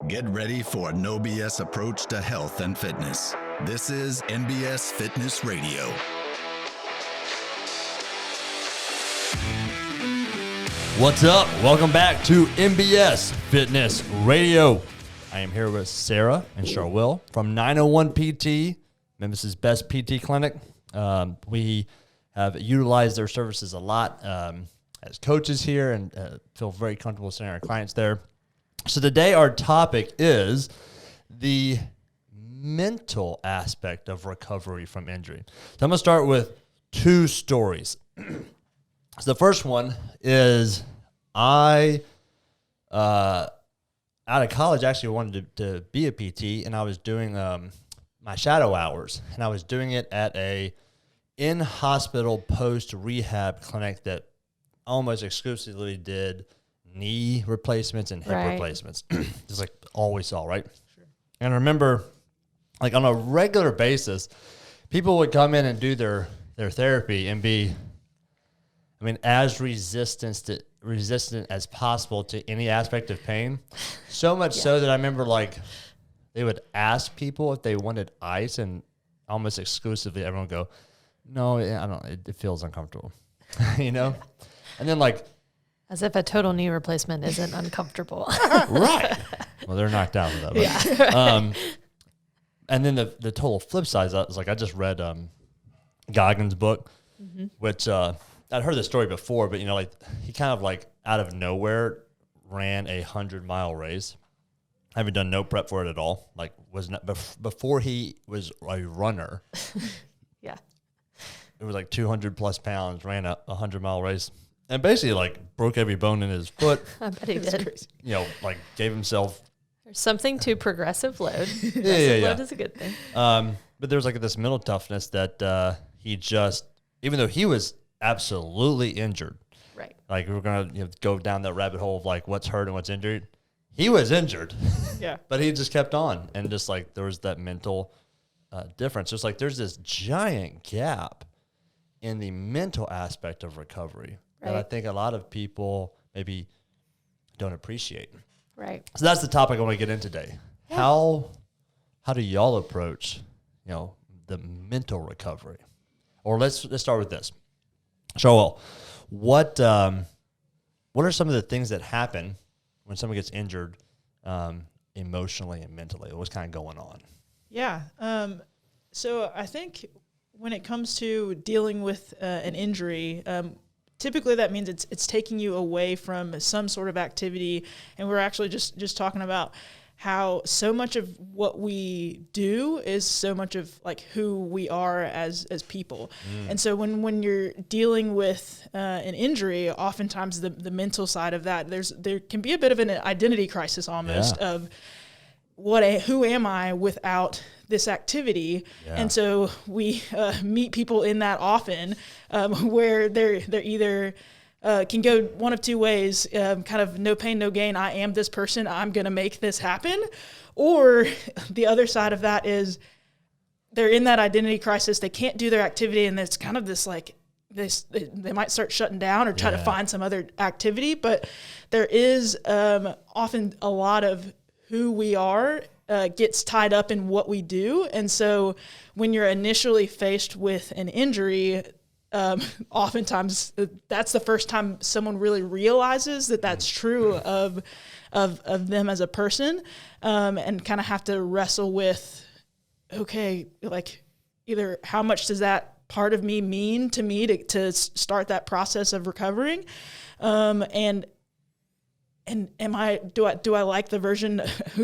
Get ready for a no BS approach to health and fitness. This is NBS Fitness Radio. What's up? Welcome back to NBS Fitness Radio. I am here with Sara and Sharwil from 901 PT, Memphis' best PT clinic. We have utilized their services a lot as coaches here and feel very comfortable sending our clients there. So today our topic is the mental aspect of recovery from injury. So I'm going to start with two stories. So the first one is I, out of college, actually wanted to be a PT, and I was doing my shadow hours, and I was doing it at a in-hospital post-rehab clinic that almost exclusively did knee replacements and hip replacements. Just like all we saw, right? Sure. And I remember, like on a regular basis, people would come in and do their therapy and be, I mean, as resistant as possible to any aspect of pain. So much so that I remember like they would ask people if they wanted ice, and almost exclusively everyone would go, no, I don't. It feels uncomfortable, you know. And then like, as if a total knee replacement isn't uncomfortable, right? Well, they're knocked out of that. But, yeah. And then the total flip side is like I just read Goggins' book, which I'd heard the story before, but you know, like he kind of like out of nowhere ran a 100-mile race. I haven't done no prep for it at all. Like was not before he was a runner. Yeah, it was like 200 plus pounds. Ran a 100-mile race. And basically, like, broke every bone in his foot. I bet he did. Crazy. You know, like, gave himself... There's something to progressive load. Load is a good thing. But there's, like, this mental toughness that he just... Even though he was absolutely injured. Right. Like, we were going to go down that rabbit hole of, like, what's hurt and what's injured. He was injured. Yeah. But he just kept on. And just, like, there was that mental difference. Just, like, there's this giant gap in the mental aspect of recovery. Right. That I think a lot of people maybe don't appreciate. Right. So that's the topic I want to get in today. Yeah. How do y'all approach, you know, the mental recovery? Or let's start with this. Sharwil, what are some of the things that happen when someone gets injured emotionally and mentally? What's kind of going on? Yeah. So I think when it comes to dealing with an injury, typically that means it's taking you away from some sort of activity, and we're actually just talking about how so much of what we do is so much of like who we are as people. And so when you're dealing with an injury, oftentimes the mental side of that, there can be a bit of an identity crisis almost of who am I without this activity? Yeah. And so we meet people in that often where they're either can go one of two ways, kind of no pain, no gain. I am this person. I'm going to make this happen. Or the other side of that is they're in that identity crisis. They can't do their activity. And it's kind of this like, they might start shutting down or try to find some other activity. But there is often a lot of who we are gets tied up in what we do. And so when you're initially faced with an injury, oftentimes that's the first time someone really realizes that that's true of them as a person, and kind of have to wrestle with, okay, like either how much does that part of me mean to me to start that process of recovering, and do I like the version?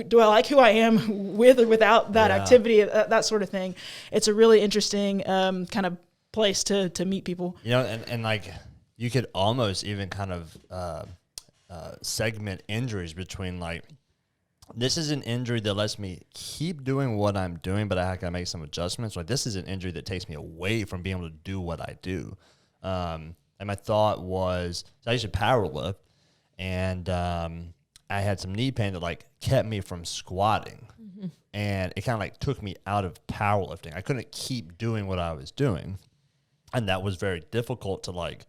Do I like who I am with or without that activity? That sort of thing. It's a really interesting kind of place to meet people. You know, and like you could almost even kind of segment injuries between like, this is an injury that lets me keep doing what I'm doing, but I gotta make some adjustments. Like this is an injury that takes me away from being able to do what I do. And my thought was, so I used to power lift. And I had some knee pain that like kept me from squatting, and it kind of like took me out of powerlifting. I couldn't keep doing what I was doing, and that was very difficult to like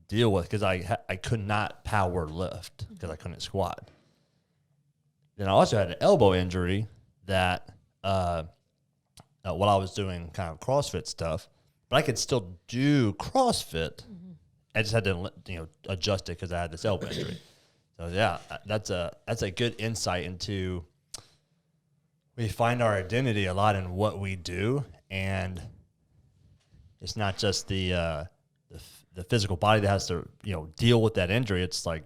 deal with because I could not power lift because I couldn't squat. Then I also had an elbow injury that while I was doing kind of CrossFit stuff, but I could still do CrossFit. I just had to adjust it because I had this elbow injury. So yeah, that's a good insight into we find our identity a lot in what we do, and it's not just the physical body that has to deal with that injury. It's like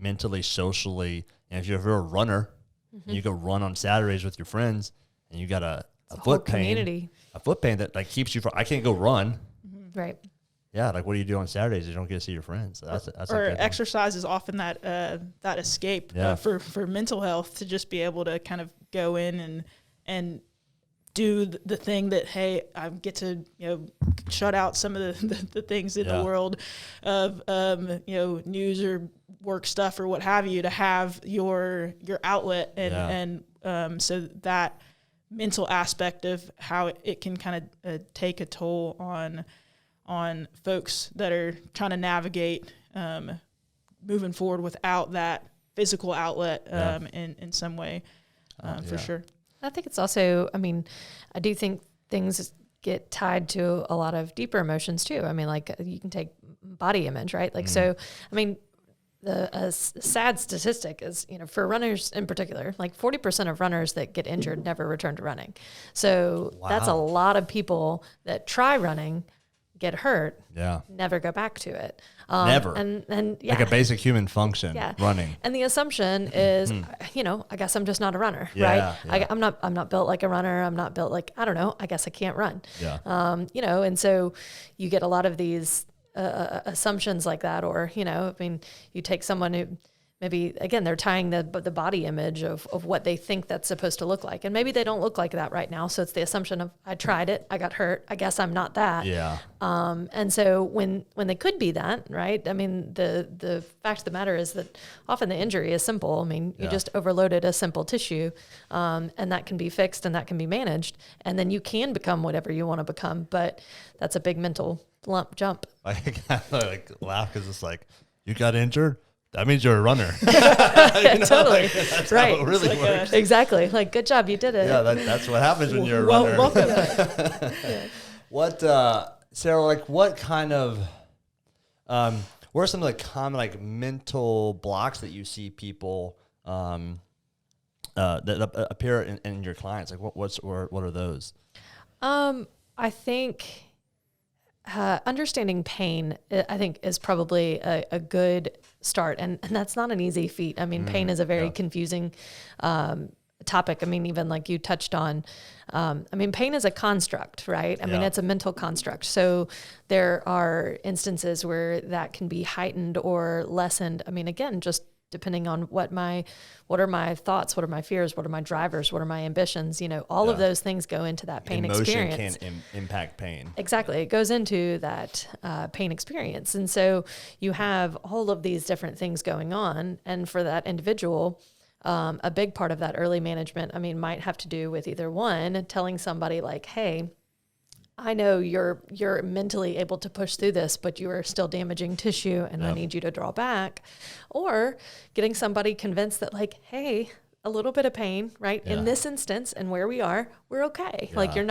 mentally, socially, and if you're a runner, and you go run on Saturdays with your friends, and you got a foot pain, community. a foot pain that like keeps you from. I can't go run. Right. Yeah, like what do you do on Saturdays? You don't get to see your friends. So that's or a good exercise is often that escape for mental health, to just be able to kind of go in and do the thing that, hey, I get to shut out some of the things in the world of news or work stuff or what have you, to have your outlet and so that mental aspect of how it can kind of take a toll on folks that are trying to navigate moving forward without that physical outlet in some way, for sure. I think it's also, I do think things get tied to a lot of deeper emotions too. Like you can take body image, right? Like, so, the sad statistic is, for runners in particular, like 40% of runners that get injured never return to running. So that's a lot of people that try running, get hurt, never go back to it. Never. And like a basic human function, running. And the assumption is, I guess I'm just not a runner, right? Yeah. I'm not built like a runner. I'm not built like, I don't know, I guess I can't run. Yeah. And so you get a lot of these assumptions like that, or, you take someone who maybe, again, they're tying the body image of what they think that's supposed to look like. And maybe they don't look like that right now. So it's the assumption of, I tried it, I got hurt, I guess I'm not that. Yeah. And so when they could be that, right? The fact of the matter is that often the injury is simple. You just overloaded a simple tissue, and that can be fixed and that can be managed. And then you can become whatever you want to become. But that's a big mental jump. I like laugh because it's like, you got injured? That means you're a runner. Totally. That's right. how it really works. Exactly. Like, good job, you did it. Yeah, that's what happens when you're a runner. Welcome. What, Sarah, like what kind of, what are some of the common like mental blocks that you see people that appear in your clients? Like what are those? I think understanding pain, I think, is probably a good start. And that's not an easy feat. Pain is a very confusing topic. Even like you touched on, pain is a construct, right? It's a mental construct. So there are instances where that can be heightened or lessened. Again, just depending on what are my thoughts, what are my fears, what are my drivers, what are my ambitions, all of those things go into that pain experience. Emotion can impact pain. Exactly. It goes into that pain experience. And so you have all of these different things going on. And for that individual, a big part of that early management, might have to do with either one, telling somebody like, hey, I know you're mentally able to push through this, but you are still damaging tissue and I need you to draw back. Or getting somebody convinced that like, hey, a little bit of pain, right? In this instance and where we are, we're okay. Like you're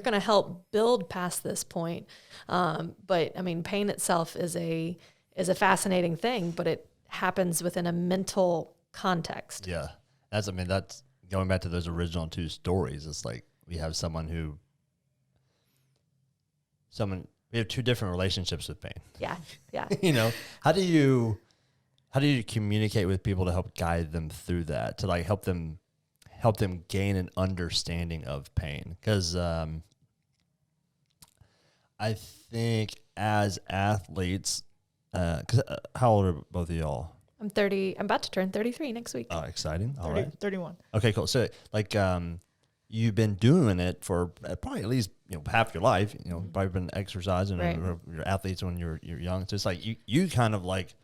going to help build past this point. But pain itself is a fascinating thing, but it happens within a mental context. Yeah. That's going back to those original two stories. It's like we have we have two different relationships with pain. Yeah. How do you communicate with people to help guide them through that, to like help them gain an understanding of pain? Because I think as athletes, how old are both of y'all? I'm 30. I'm about to turn 33 next week. Oh, exciting. All right. 31. Okay, cool. So like, you've been doing it for probably at least half your life. Probably been exercising, right. or you're athletes when you're young. So it's like you kind of like,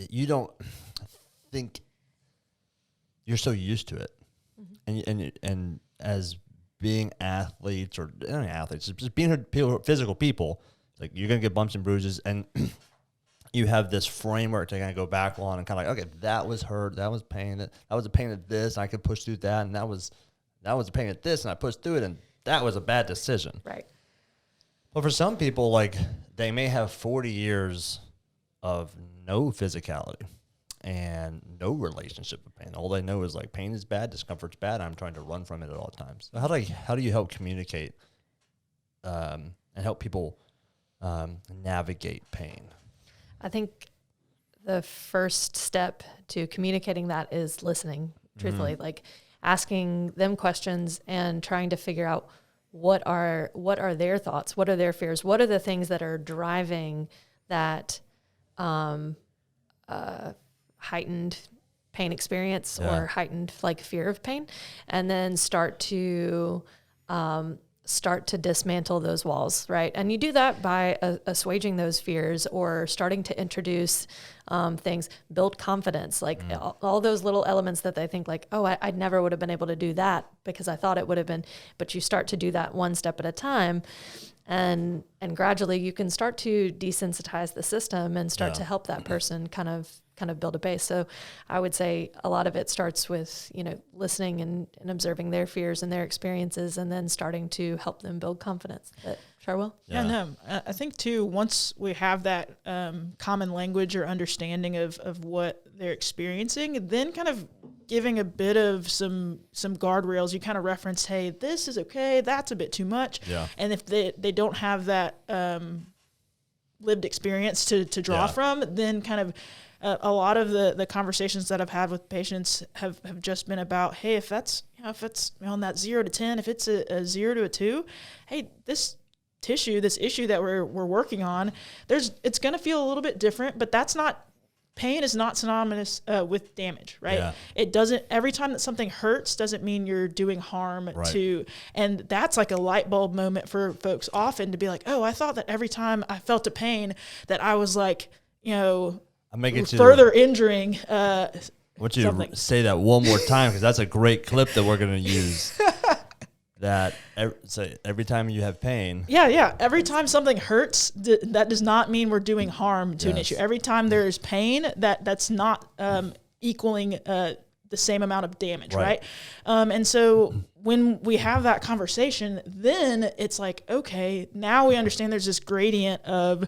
you don't think you're so used to it, and as being athletes or not athletes, just being physical people, like you're gonna get bumps and bruises, and you have this framework to kind of go back on and kind of like, okay, that was hurt, that was pain, that was a pain at this, and I could push through that, and that was a pain at this, and I pushed through it, and that was a bad decision. Right. But for some people, like, they may have 40 years of no physicality and no relationship with pain. All they know is, like, pain is bad, discomfort's bad, I'm trying to run from it at all times. So how do you help communicate and help people navigate pain? I think the first step to communicating that is listening, truthfully, like asking them questions and trying to figure out what are their thoughts, what are their fears, what are the things that are driving that heightened pain experience or heightened like fear of pain, and then start to dismantle those walls, right? And you do that by assuaging those fears or starting to introduce things, build confidence, like all those little elements that they think like, oh, I never would have been able to do that because I thought it would have been, but you start to do that one step at a time. And gradually you can start to desensitize the system and start to help that person kind of build a base. So I would say a lot of it starts with, listening and observing their fears and their experiences, and then starting to help them build confidence. But Sharwil? Yeah, no, I think too, once we have that common language or understanding of what they're experiencing, then kind of giving a bit of some guardrails. You kind of reference, hey, this is okay, that's a bit too much. Yeah. And if they don't have that lived experience to draw from, then kind of a lot of the conversations that I've had with patients have just been about, hey, if it's on that 0 to 10, if it's a 0 to a 2, hey, this issue that we're working on, it's going to feel a little bit different, but pain is not synonymous with damage, right? Yeah. It doesn't, every time that something hurts doesn't mean you're doing harm to, and that's like a light bulb moment for folks often to be like, oh, I thought that every time I felt a pain that I was like, further injuring I want you to say that one more time, because that's a great clip that we're going to use. That every time you have pain. Yeah. Every time something hurts, that does not mean we're doing harm to an issue. Every time there is pain, that's not equaling the same amount of damage, right? And so when we have that conversation, then it's like, okay, now we understand there's this gradient of,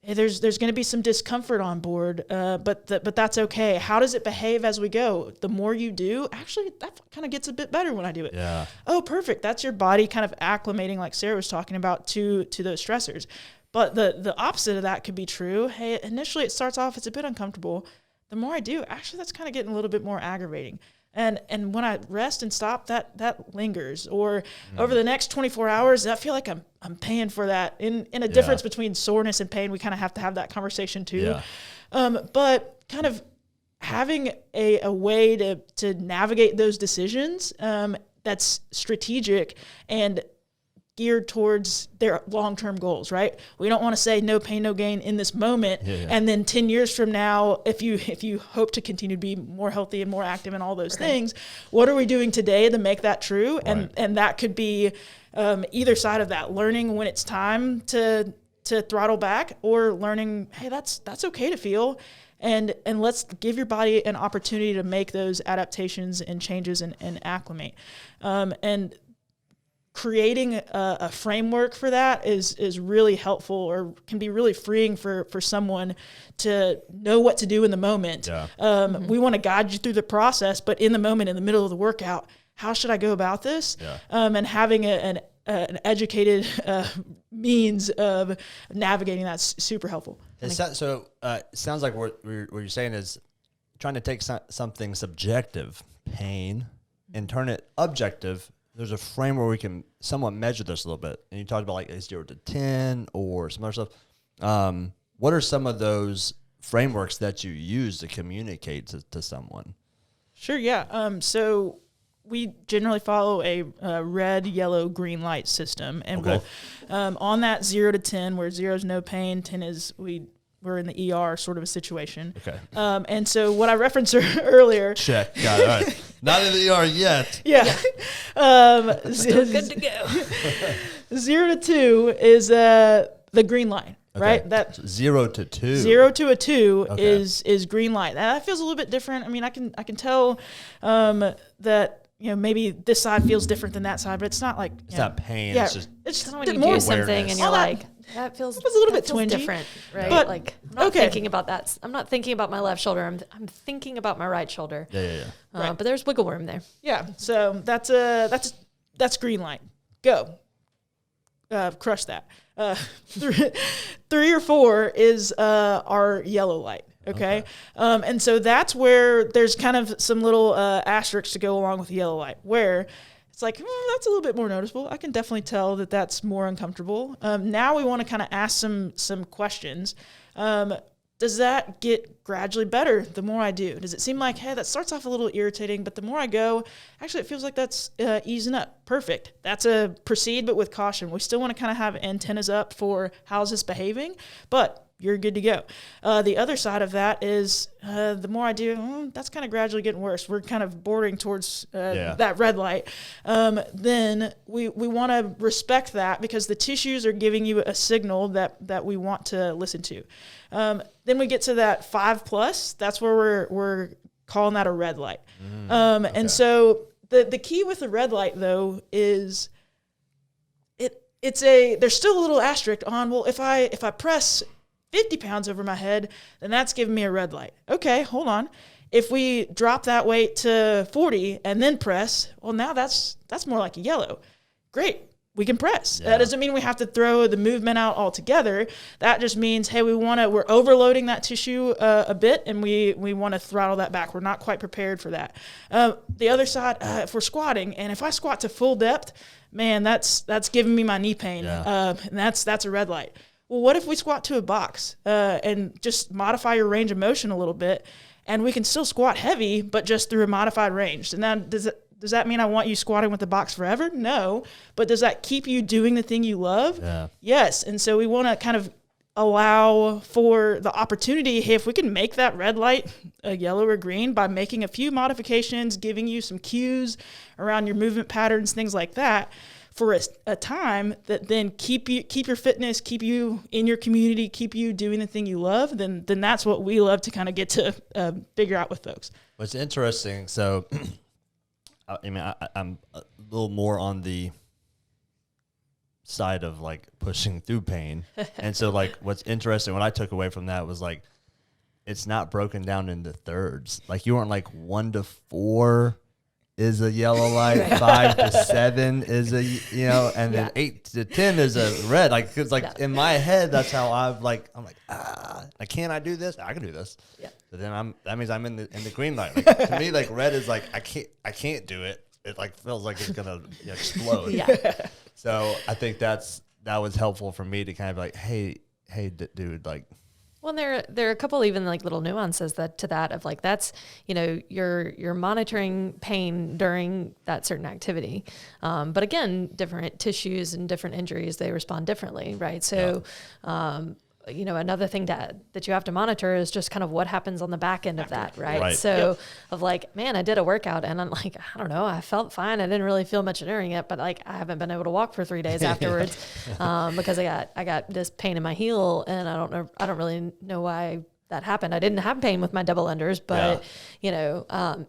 hey, there's going to be some discomfort on board, but that's okay. How does it behave as we go? The more you do, actually, that kind of gets a bit better when I do it. Yeah. Oh, perfect. That's your body kind of acclimating, like Sarah was talking about, to those stressors. But the opposite of that could be true. Hey, initially it starts off, it's a bit uncomfortable. The more I do, actually, that's kind of getting a little bit more aggravating. And when I rest and stop, that lingers. Or over the next 24 hours, I feel like I'm paying for that. In a difference between soreness and pain, we kind of have to have that conversation too. Yeah. But kind of having a way to navigate those decisions that's strategic and geared towards their long-term goals, right? We don't want to say no pain, no gain in this moment. And then 10 years from now, if you hope to continue to be more healthy and more active and all those things, what are we doing today to make that true? And that could be either side of that, learning when it's time to throttle back, or learning, hey, that's okay to feel. And let's give your body an opportunity to make those adaptations and changes and acclimate. And creating a framework for that is really helpful, or can be really freeing for someone to know what to do in the moment. Yeah. We want to guide you through the process, but in the moment, in the middle of the workout, how should I go about this? Yeah. And having an educated means of navigating that's super helpful. It sounds like what you're saying is trying to take something subjective, pain, and turn it objective. There's a frame where we can somewhat measure this a little bit. And you talked about like 0 to 10 or some other stuff. What are some of those frameworks that you use to communicate to someone? Sure, yeah. So we generally follow a red, yellow, green light system. And we'll, on that 0 to 10, where 0 is no pain, 10 is we're in the ER sort of a situation. Okay. And so what I referenced earlier. Check. Got it. All right. Not in the ER yet. Yeah. Still good to go. 0 to 2 is the green line. right? That So 0 to 2. 0 to a 2 Okay. is green light. Now, that feels a little bit different. I mean, I can tell that maybe this side feels different than that side, but it's not like It's not pain. Yeah, It's just it's Kind of when you more do something awareness. and you're All that- like, that feels a little bit that feels twingy, different, right? but- Like I'm not okay. thinking about that. I'm not thinking about my left shoulder. I'm thinking about my right shoulder. yeah. Right. But there's wiggle room there. Yeah, so that's green light. Go. Crush that. 3 or 4 is our yellow light. Okay. And so that's where there's kind of some little asterisks to go along with the yellow light, where it's like, that's a little bit more noticeable. I can definitely tell that that's more uncomfortable. Now we want to kind of ask some questions. Does that get gradually better the more I do? Does it seem like, hey, that starts off a little irritating, but the more I go, actually it feels like that's easing up. Perfect. That's a proceed, but with caution. We still want to kind of have antennas up for how's this behaving, but you're good to go. The other side of that is the more I do, that's kind of gradually getting worse. We're kind of bordering towards that red light. Then we want to respect that because the tissues are giving you a signal that we want to listen to. Then we get to that 5+. That's where we're calling that a red light. And so the key with the red light though is there's still a little asterisk on, well, if I press 50 pounds over my head, then that's giving me a red light. Okay, hold on. If we drop that weight to 40 and then press, well, now that's more like a yellow. Great, we can press. Yeah. That doesn't mean we have to throw the movement out altogether. That just means, hey, we're overloading that tissue a bit, and we want to throttle that back. We're not quite prepared for that. The other side, if we're squatting, and if I squat to full depth, man, that's giving me my knee pain, and that's a red light. Well, what if we squat to a box and just modify your range of motion a little bit, and we can still squat heavy, but just through a modified range? And then does that mean I want you squatting with the box forever? No. But does that keep you doing the thing you love? Yeah. Yes. And so we want to kind of allow for the opportunity, hey, if we can make that red light a yellow or green by making a few modifications, giving you some cues around your movement patterns, things like that, for a time that then keep your fitness, keep you in your community, keep you doing the thing you love, then that's what we love to kind of get to figure out with folks. What's interesting, so I mean, I'm a little more on the side of like pushing through pain. And so like what's interesting, what I took away from that was like, it's not broken down into thirds. Like you weren't like 1 to 4 is a yellow light, 5 to 7 is and then 8 to 10 is a red. Like, cause like in my head, that's how I'm like, can I do this? I can do this. Yeah. So then that means I'm in the green light. Like, to me, like red is like, I can't do it. It like feels like it's gonna explode. Yeah. So I think that was helpful for me to kind of like, hey, dude, like. Well, there are a couple even like little nuances to that of like that's you're monitoring pain during that certain activity, but again, different tissues and different injuries, they respond differently, right? So, another thing that you have to monitor is just kind of what happens on the back end of that, right? So of like, man, I did a workout and I'm like, I don't know, I felt fine. I didn't really feel much during it, but like I haven't been able to walk for 3 days afterwards because I got this pain in my heel and I don't really know why that happened. I didn't have pain with my double unders, but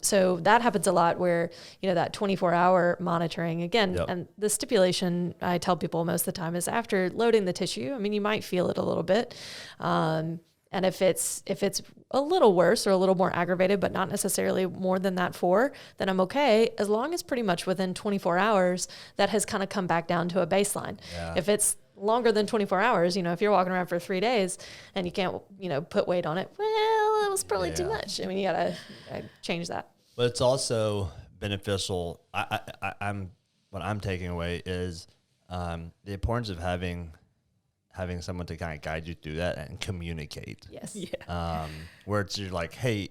so that happens a lot where, that 24-hour monitoring again, and the stipulation I tell people most of the time is after loading the tissue. I mean, you might feel it a little bit. And if it's a little worse or a little more aggravated, but not necessarily more than that 4, then I'm okay. As long as pretty much within 24 hours, that has kind of come back down to a baseline. Yeah. If it's longer than 24 hours, if you're walking around for 3 days and you can't, put weight on it, well, it was probably too much. I mean, you gotta change that. But it's also beneficial. What I'm taking away is the importance of having someone to kind of guide you through that and communicate. Yes. Yeah. Where you're like, hey,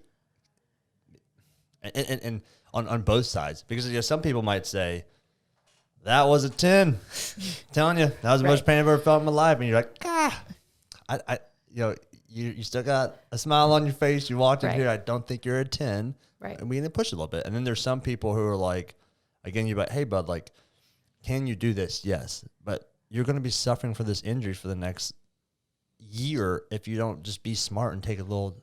and on both sides, because some people might say, that was a 10. Telling you, that was the most pain I've ever felt in my life. And you're like, you still got a smile on your face. You walked in here. I don't think you're a 10. Right. And we need to push a little bit. And then there's some people who are like, again, you're like, hey, bud, like, can you do this? Yes. But you're going to be suffering for this injury for the next year if you don't just be smart and take a little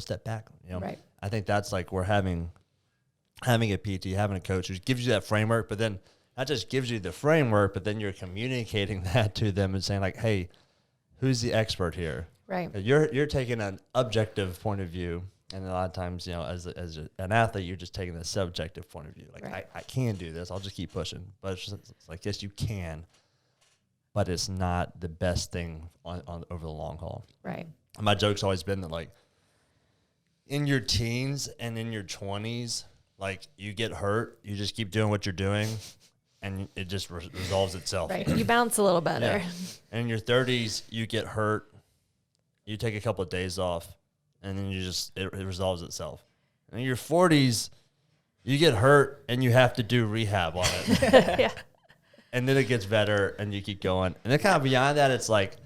step back. You know, Right. I think that's like we're having a PT, having a coach who gives you that framework, but then not just gives you the framework, but then you're communicating that to them and saying like, hey, who's the expert here? Right. You're taking an objective point of view, and a lot of times, you know, as an athlete, you're just taking the subjective point of view. Like, Right. I can do this. I'll just keep pushing. But it's like, yes, you can, but it's not the best thing on over the long haul. Right. And my joke's always been that, like, in your teens and in your 20s, like, you get hurt, you just keep doing what you're doing, and it just resolves itself. Right. You bounce a little better. Yeah. And in your 30s, you get hurt, you take a couple of days off, and then it resolves itself. And in your 40s, you get hurt, and you have to do rehab on it. Yeah. And then it gets better, and you keep going. And then kind of beyond that, it's like,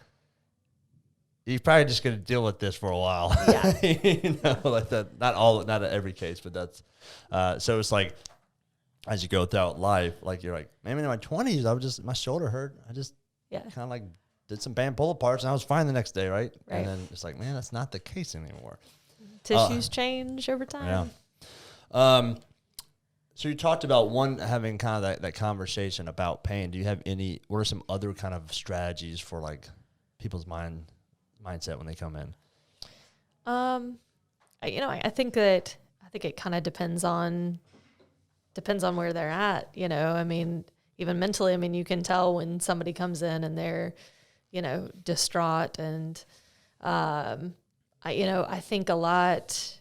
you're probably just going to deal with this for a while. Yeah. You know, like that. Not in every case, but that's, so it's like, as you go throughout life, like you're like, maybe in my 20s, my shoulder hurt. I just Yeah. kind of like did some band pull-aparts, and I was fine the next day, right? Right. And then it's like, man, that's not the case anymore. Tissues change over time. Yeah. So you talked about having kind of that conversation about pain. Do you have what are some other kind of strategies for like people's mindset when they come in? I think it kind of depends on where they're at, you know. I mean, even mentally, I mean, you can tell when somebody comes in and they're, you know, distraught. And, I think a lot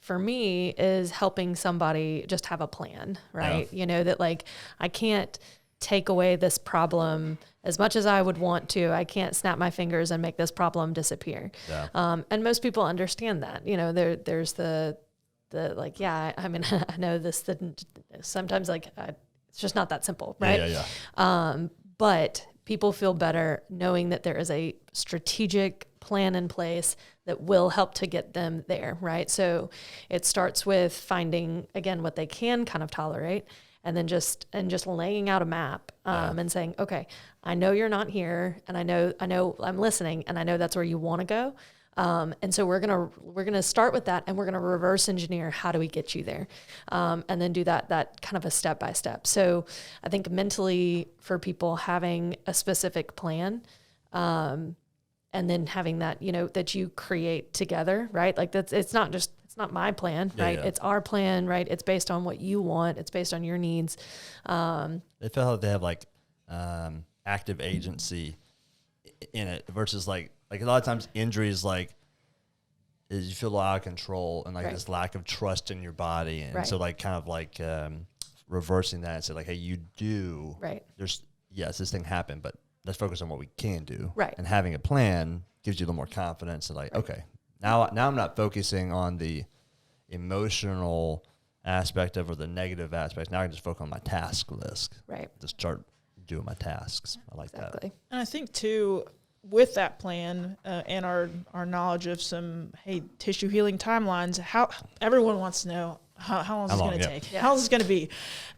for me is helping somebody just have a plan, right? Yeah. You know, that like, I can't take away this problem as much as I would want to. I can't snap my fingers and make this problem disappear. Yeah. And most people understand that, you know, there's the like, yeah, I mean, I know this didn't sometimes like, it's just not that simple. Right. Yeah. But people feel better knowing that there is a strategic plan in place that will help to get them there. Right. So it starts with finding, again, what they can kind of tolerate, and then just laying out a map, and saying, okay, I know you're not here, and I know I'm listening, and I know that's where you want to go. And so we're gonna start with that, and we're gonna reverse engineer how do we get you there, and then do that kind of a step by step. So I think mentally for people, having a specific plan, and then having that, you know, that you create together, right? Like it's not my plan, right? Yeah. It's our plan, right? It's based on what you want. It's based on your needs. They feel like they have like active agency in it versus like a lot of times injuries is you feel out of control and like Right. this lack of trust in your body. And Right. so like kind of like reversing that and say like, hey, you do. Right. Yes, this thing happened, but let's focus on what we can do. Right. And having a plan gives you a little more confidence and like, okay, now I'm not focusing on the emotional aspect of or the negative aspect. Now I can just focus on my task list. Right. Just start doing my tasks. I like that. Exactly. And I think too, with that plan and our knowledge of some tissue healing timelines, how everyone wants to know how long is this going to take, how long is this going to be,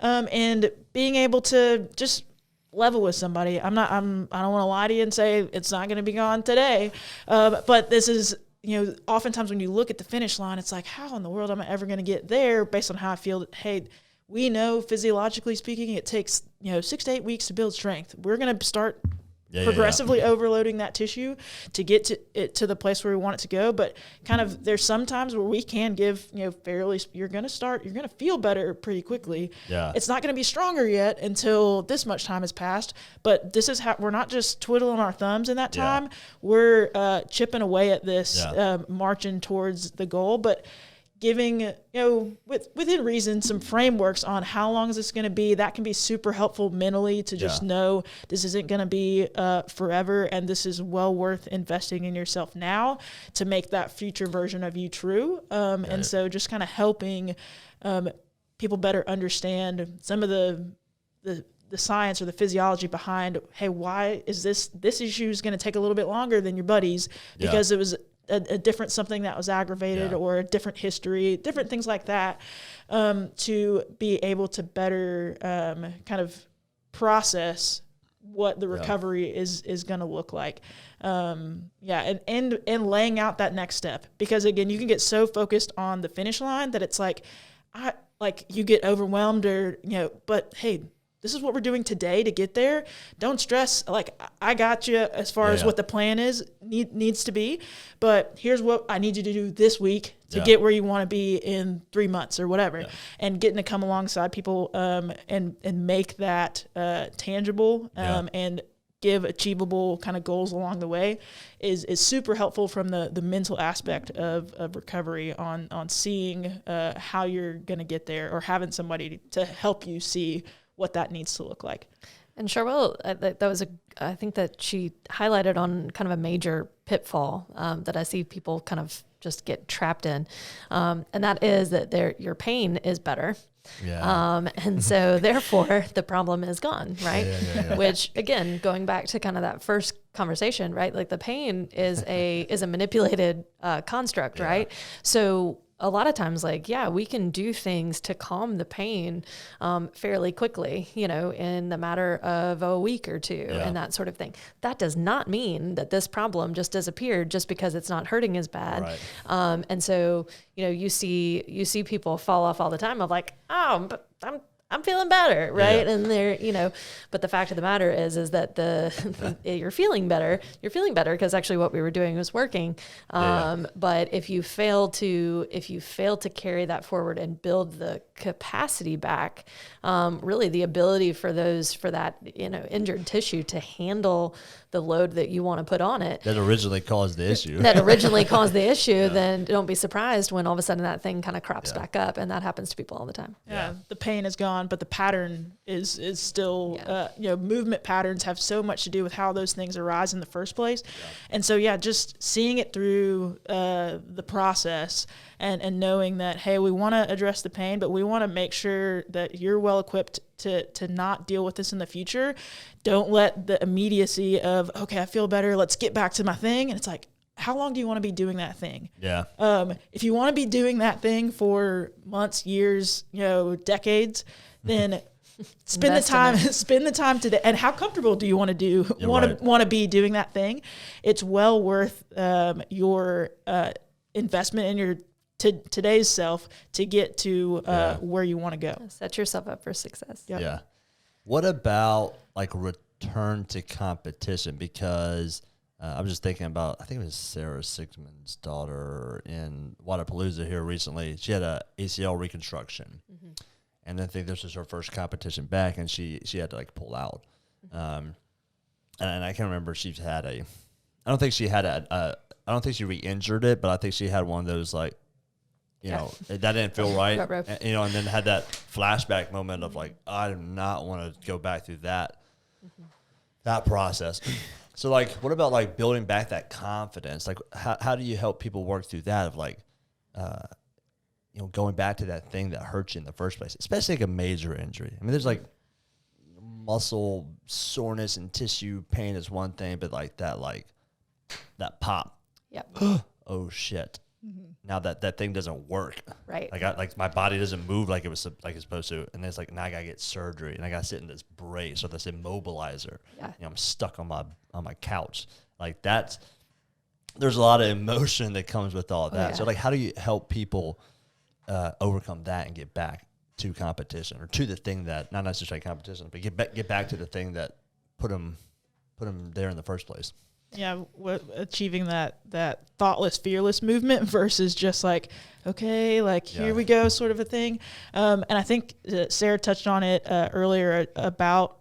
and being able to just level with somebody. I don't want to lie to you and say it's not going to be gone today, but this is. You know, oftentimes when you look at the finish line, it's like, how in the world am I ever going to get there based on how I feel? Hey, we know physiologically speaking, it takes, 6 to 8 weeks to build strength. We're going to start progressively overloading that tissue to get to it to the place where we want it to go. But kind of there's some times where we can give, you're going to feel better pretty quickly. Yeah. It's not going to be stronger yet until this much time has passed. But this is how we're not just twiddling our thumbs in that time. We're chipping away at this, marching towards the goal. But giving, within reason, some frameworks on how long is this going to be, that can be super helpful mentally to just know this isn't going to be forever, and this is well worth investing in yourself now to make that future version of you true. And so just kind of helping people better understand some of the science or the physiology behind, hey, why is this issue is going to take a little bit longer than your buddies because it was a different something that was aggravated or a different history, different things like that, to be able to better kind of process what the recovery is going to look like. And laying out that next step, because again, you can get so focused on the finish line that it's like you get overwhelmed or, but hey, this is what we're doing today to get there. Don't stress. Like, I got you as far as what the plan needs to be, but here's what I need you to do this week to get where you want to be in 3 months or whatever. And getting to come alongside people and make that tangible and give achievable kind of goals along the way is super helpful from the mental aspect of recovery on seeing how you're going to get there, or having somebody to help you see what that needs to look like. And Sharwil, I think that she highlighted on kind of a major pitfall that I see people kind of just get trapped in. And that is that your pain is better. Yeah. And so therefore the problem is gone, right? Which again, going back to kind of that first conversation, right? Like the pain is a manipulated construct, right? So a lot of times, we can do things to calm the pain fairly quickly, in the matter of a week or two and that sort of thing. That does not mean that this problem just disappeared just because it's not hurting as bad. Right. And so, you see people fall off all the time of like, oh, but I'm feeling better, right? And they're, but the fact of the matter is that you're feeling better because actually what we were doing was working. But if you fail to carry that forward and build the capacity back, really the ability for that injured tissue to handle the load that you want to put on it that originally caused the issue, then don't be surprised when all of a sudden that thing kind of crops back up, and that happens to people all the time. The pain is gone, but the pattern is still movement patterns have so much to do with how those things arise in the first place. And so just seeing it through the process and knowing that, hey, we want to address the pain, but we want to make sure that you're well equipped to not deal with this in the future. Don't let the immediacy of, okay, I feel better, let's get back to my thing. And it's like, how long do you want to be doing that thing? Yeah. If you want to be doing that thing for months, years, decades, then spend the time today. And how comfortable do you want to be doing that thing? It's well worth your investment in your today's self to get to where you want to go. Set yourself up for success. Yep. Yeah. What about return to competition? Because I was just thinking about, I think it was Sarah Sigmund's daughter in Wadapalooza here recently. She had a ACL reconstruction. Mm-hmm. And I think this was her first competition back, and she had to pull out. Mm-hmm. And I can't remember I don't think she she re-injured it, but I think she had one of those that didn't feel right. And then had that flashback moment of I do not want to go back through that process. So what about building back that confidence? How do you help people work through that of going back to that thing that hurt you in the first place, especially a major injury? I mean, there's muscle soreness and tissue pain is one thing, but that pop. Yep. Oh shit. Mm-hmm. Now that thing doesn't work. Right. My body doesn't move like it's supposed to, and it's now I gotta get surgery, and I gotta sit in this brace or this immobilizer. Yeah. I'm stuck on my couch. There's a lot of emotion that comes with all that. So how do you help people overcome that and get back to competition, or to the thing that, not necessarily competition, but get back to the thing that put them there in the first place? Yeah, achieving that thoughtless, fearless movement versus just here we go sort of a thing. And I think Sarah touched on it earlier about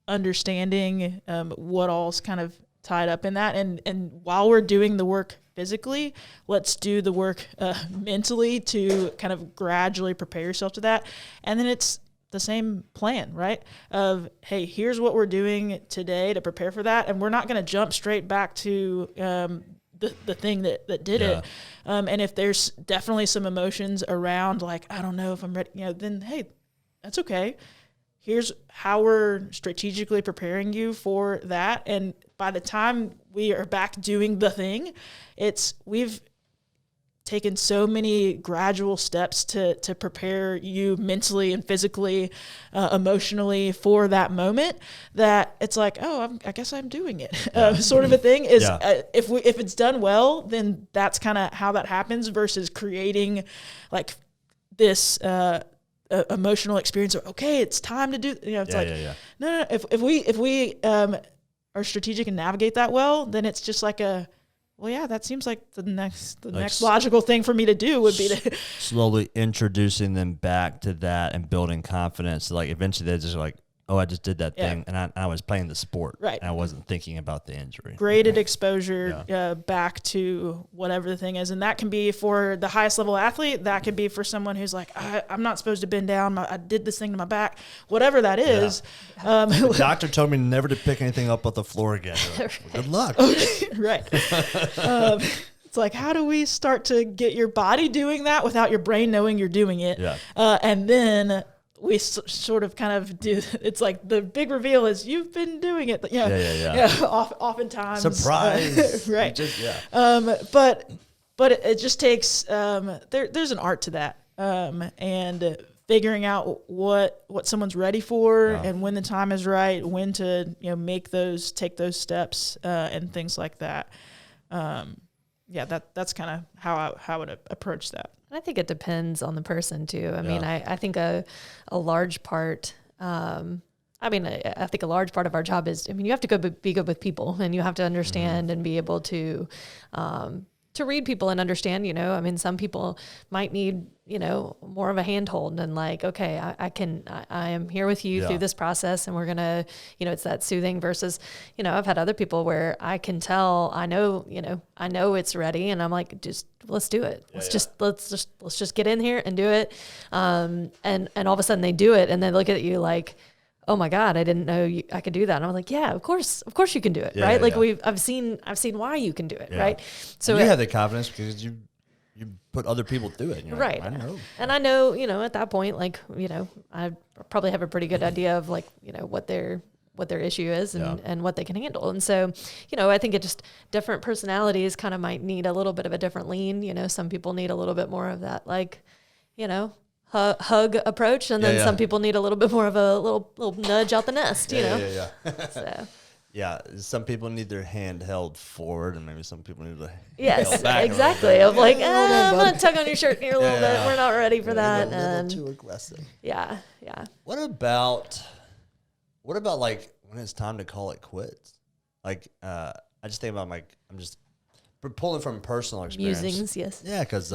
understanding what all's kind of tied up in that. And while we're doing the work physically, let's do the work mentally to kind of gradually prepare yourself to that. And then it's the same plan, right? Of, hey, here's what we're doing today to prepare for that. And we're not going to jump straight back to the thing that did it. And if there's definitely some emotions around, I don't know if I'm ready, then, hey, that's okay. Here's how we're strategically preparing you for that. And by the time we are back doing the thing, we've taken so many gradual steps to prepare you mentally and physically, emotionally for that moment, that it's like, oh, I guess I'm doing it, sort of a thing. Is if it's done well, then that's kind of how that happens, versus creating like this emotional experience. Okay, it's time to do. It's no. If we are strategic and navigate that well, then it's just like that seems like the next logical thing for me to do would be to slowly introducing them back to that and building confidence. Like eventually they're just like, oh, I just did that thing, and I was playing the sport, right? And I wasn't thinking about the injury. Graded exposure back to whatever the thing is, and that can be for the highest level athlete. That could be for someone who's like, I'm not supposed to bend down. I did this thing to my back, whatever that is. The doctor told me never to pick anything up off the floor again. Like, well, good luck. Right. It's like, how do we start to get your body doing that without your brain knowing you're doing it? Yeah. And then we sort of kind of do. It's like the big reveal is you've been doing it. Oftentimes, surprise. Right. But it just takes. There's an art to that, and figuring out what someone's ready for, and when the time is right, when to take those steps, and things like that. That's kind of how I would approach that. I think it depends on the person too. I mean, I think a large part, I think a large part of our job is, you have to be good with people, and you have to understand and be able to read people and understand, some people might need, more of a handhold and like, okay, I am here with you through this process, and we're going to, it's that soothing versus, I've had other people where I can tell, I know it's ready, and I'm like, just, let's do it. Let's just get in here and do it. And all of a sudden they do it, and they look at you like, oh my God, I didn't know I could do that. And I'm like, yeah, of course you can do it. Right. Like I've seen why you can do it. Right. So you have the confidence because you put other people through it. Right. Like, I know. And I know, at that point, like, I probably have a pretty good idea of like, what their issue is and what they can handle. And so, I think it just different personalities kind of might need a little bit of a different lean. Some people need a little bit more of that, like, hug approach, and then some people need a little bit more of a little nudge out the nest, So. Yeah, some people need their hand held forward, and maybe some people need to held back exactly. Of like, I'm gonna tug on your shirt here a little bit. We're not ready for that. A little too aggressive. Yeah. What about like when it's time to call it quits? Like, I just think about I'm just pulling from personal experience. Musings, yes. Yeah, because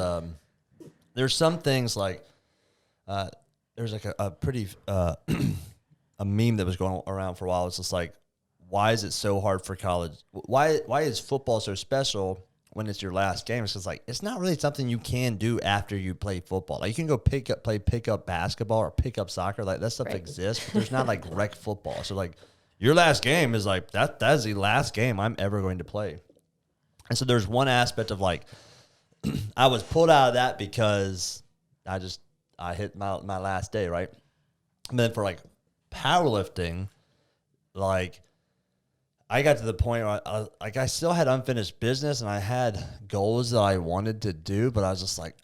there's some things like. There's like a pretty a meme that was going around for a while. It's just like, why is it so hard for college? Why is football so special when it's your last game? It's just like, it's not really something you can do after you play football. Like, you can go play pickup basketball or pick up soccer. Like, that stuff exists, but there's not like rec football. So like, your last game is like that is the last game I'm ever going to play. And so there's one aspect of like, I was pulled out of that because I hit my last day, right? And then for like powerlifting, like I got to the point where I still had unfinished business and I had goals that I wanted to do, but I was just like,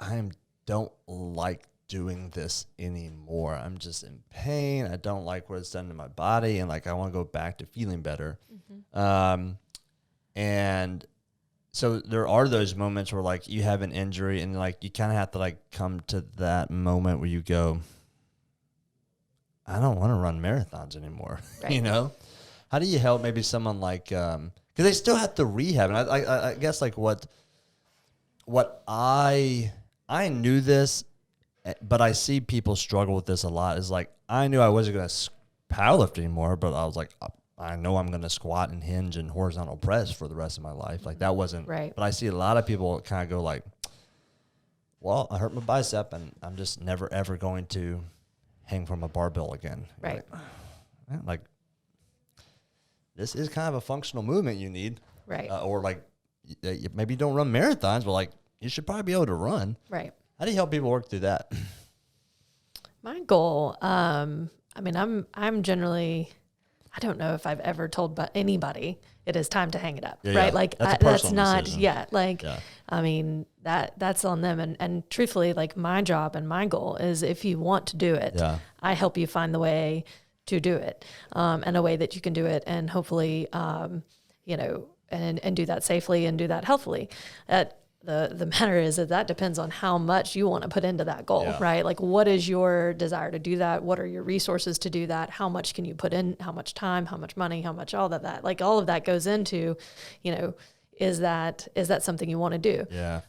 don't like doing this anymore. I'm just in pain. I don't like what it's done to my body, and like I want to go back to feeling better. And so there are those moments where like you have an injury and like you kind of have to like come to that moment where you go, I don't want to run marathons anymore. Right. How do you help maybe someone like, because they still have to rehab. And I guess like what I knew this, but I see people struggle with this a lot, is like, I knew I wasn't going to powerlift anymore, but I was like, I know I'm going to squat and hinge and horizontal press for the rest of my life. Like, that wasn't right. But I see a lot of people kind of go like, well, I hurt my bicep and I'm just never, ever going to hang from a barbell again. Right. Like, this is kind of a functional movement you need. Right. Or like, maybe you don't run marathons, but like, you should probably be able to run. Right. How do you help people work through that? My goal, I'm generally, I don't know if I've ever told anybody it is time to hang it up, Yeah, right? yeah. Like That's a that's personal not, decision. yeah. Like, Yeah. I mean, that's on them. And truthfully, like my job and my goal is if you want to do it, Yeah. I help you find the way to do it, and a way that you can do it, and hopefully, you know, and do that safely and do that healthfully. The matter is that depends on how much you want to put into that goal, Yeah. right? Like, what is your desire to do that? What are your resources to do that? How much can you put in? How much time? How much money? How much all of that? Like, all of that goes into, you know, is that something you want to do? Yeah.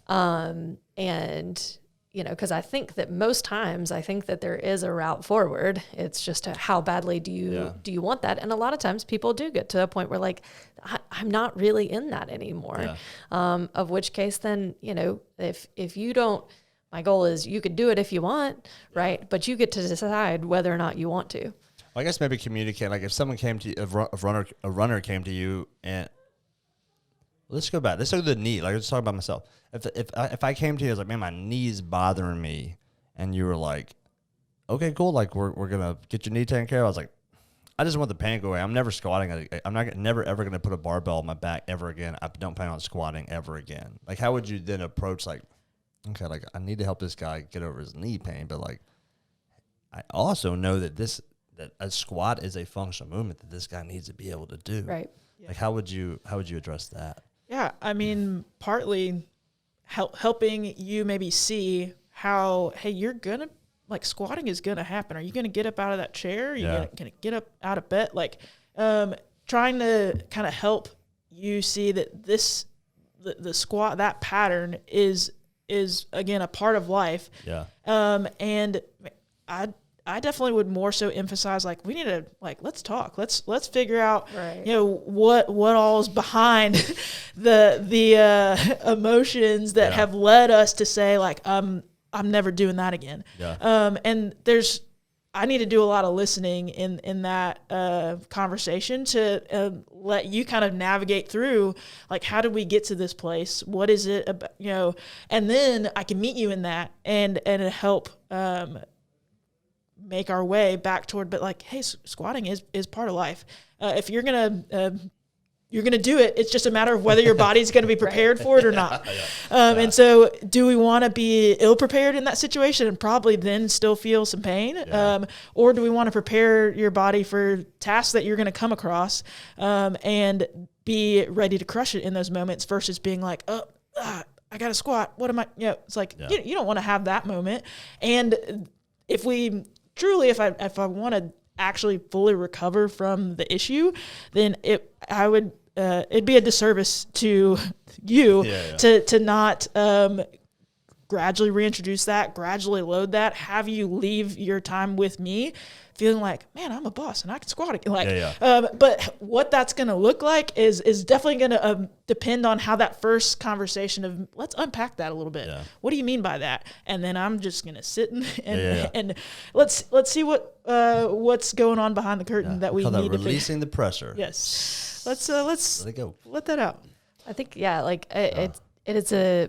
And you know, because I think that most times I think that there is a route forward. It's just how badly do you want that? And a lot of times people do get to a point where like, I'm not really in that anymore. Yeah. Of which case then, you know, if you don't, my goal is you could do it if you want, right? But you get to decide whether or not you want to. Well, I guess maybe communicate. Like if someone came to you, a runner came to you, and let's go back. Let's go to the knee. Like let's talk about myself. If I came to you, I was like, man, my knee's bothering me, and you were like, okay, cool. Like we're gonna get your knee taken care of. I was like, I just want the pain to go away. I'm never squatting. I'm never ever gonna put a barbell on my back ever again. I don't plan on squatting ever again. Like how would you then approach like, okay, like I need to help this guy get over his knee pain, but like I also know that that a squat is a functional movement that this guy needs to be able to do. Right. Like how would you address that? Yeah, I mean, partly helping you maybe see how, hey, you're gonna like squatting is gonna happen. Are you gonna get up out of that chair? Are you gonna get up out of bed? Like, trying to kind of help you see that the squat, that pattern is again a part of life. Yeah. And I definitely would more so emphasize like we need to like let's talk, let's figure out Right. you know what all is behind the emotions that have led us to say like I'm never doing that again. Yeah. And I need to do a lot of listening in that conversation to let you kind of navigate through like how did we get to this place? What is it about, you know? And then I can meet you in that and help make our way back toward, but like, hey, squatting is part of life. If you're gonna do it, it's just a matter of whether your body's going to be prepared for it or not. And so do we want to be ill prepared in that situation and probably then still feel some pain? Or do we want to prepare your body for tasks that you're going to come across and be ready to crush it in those moments versus being like, I got to squat. What am I? You know, it's like, you don't want to have that moment. And if we truly, if I want to actually fully recover from the issue, then it'd be a disservice to you to not gradually reintroduce that, gradually load that, have you leave your time with me feeling like, man, I'm a boss and I can squat again. Like, but what that's going to look like is definitely going to depend on how that first conversation of let's unpack that a little bit. Yeah. What do you mean by that? And then I'm just going to sit and let's see what's going on behind the curtain that we need to releasing the pressure. Yes. Let's let it go. Let that out. I think, like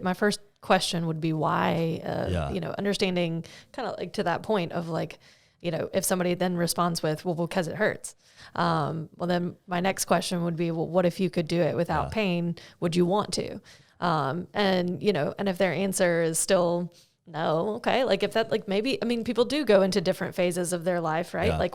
my first question would be why, you know, understanding kind of like to that point of like, you know, if somebody then responds with, well, because it hurts. Well, then my next question would be, well, what if you could do it without pain? Would you want to? And, you know, and if their answer is still no, okay. Like if that, like maybe, I mean, people do go into different phases of their life, right? Yeah. Like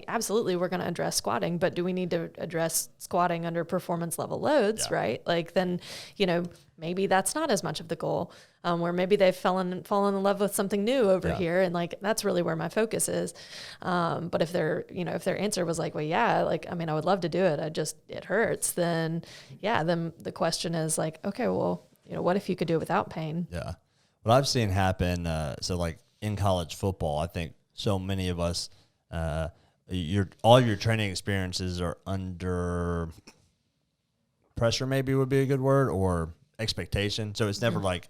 absolutely, we're going to address squatting, but do we need to address squatting under performance level loads, right? Like then, you know, maybe that's not as much of the goal, where maybe they've fallen in love with something new over here. And like, that's really where my focus is. But if if their answer was like, well, yeah, like, I mean, I would love to do it. It hurts. Then the question is like, okay, well, you know, what if you could do it without pain? Yeah. What I've seen happen, so like in college football, I think so many of us, all your training experiences are under pressure, maybe would be a good word, or expectation. So it's never like,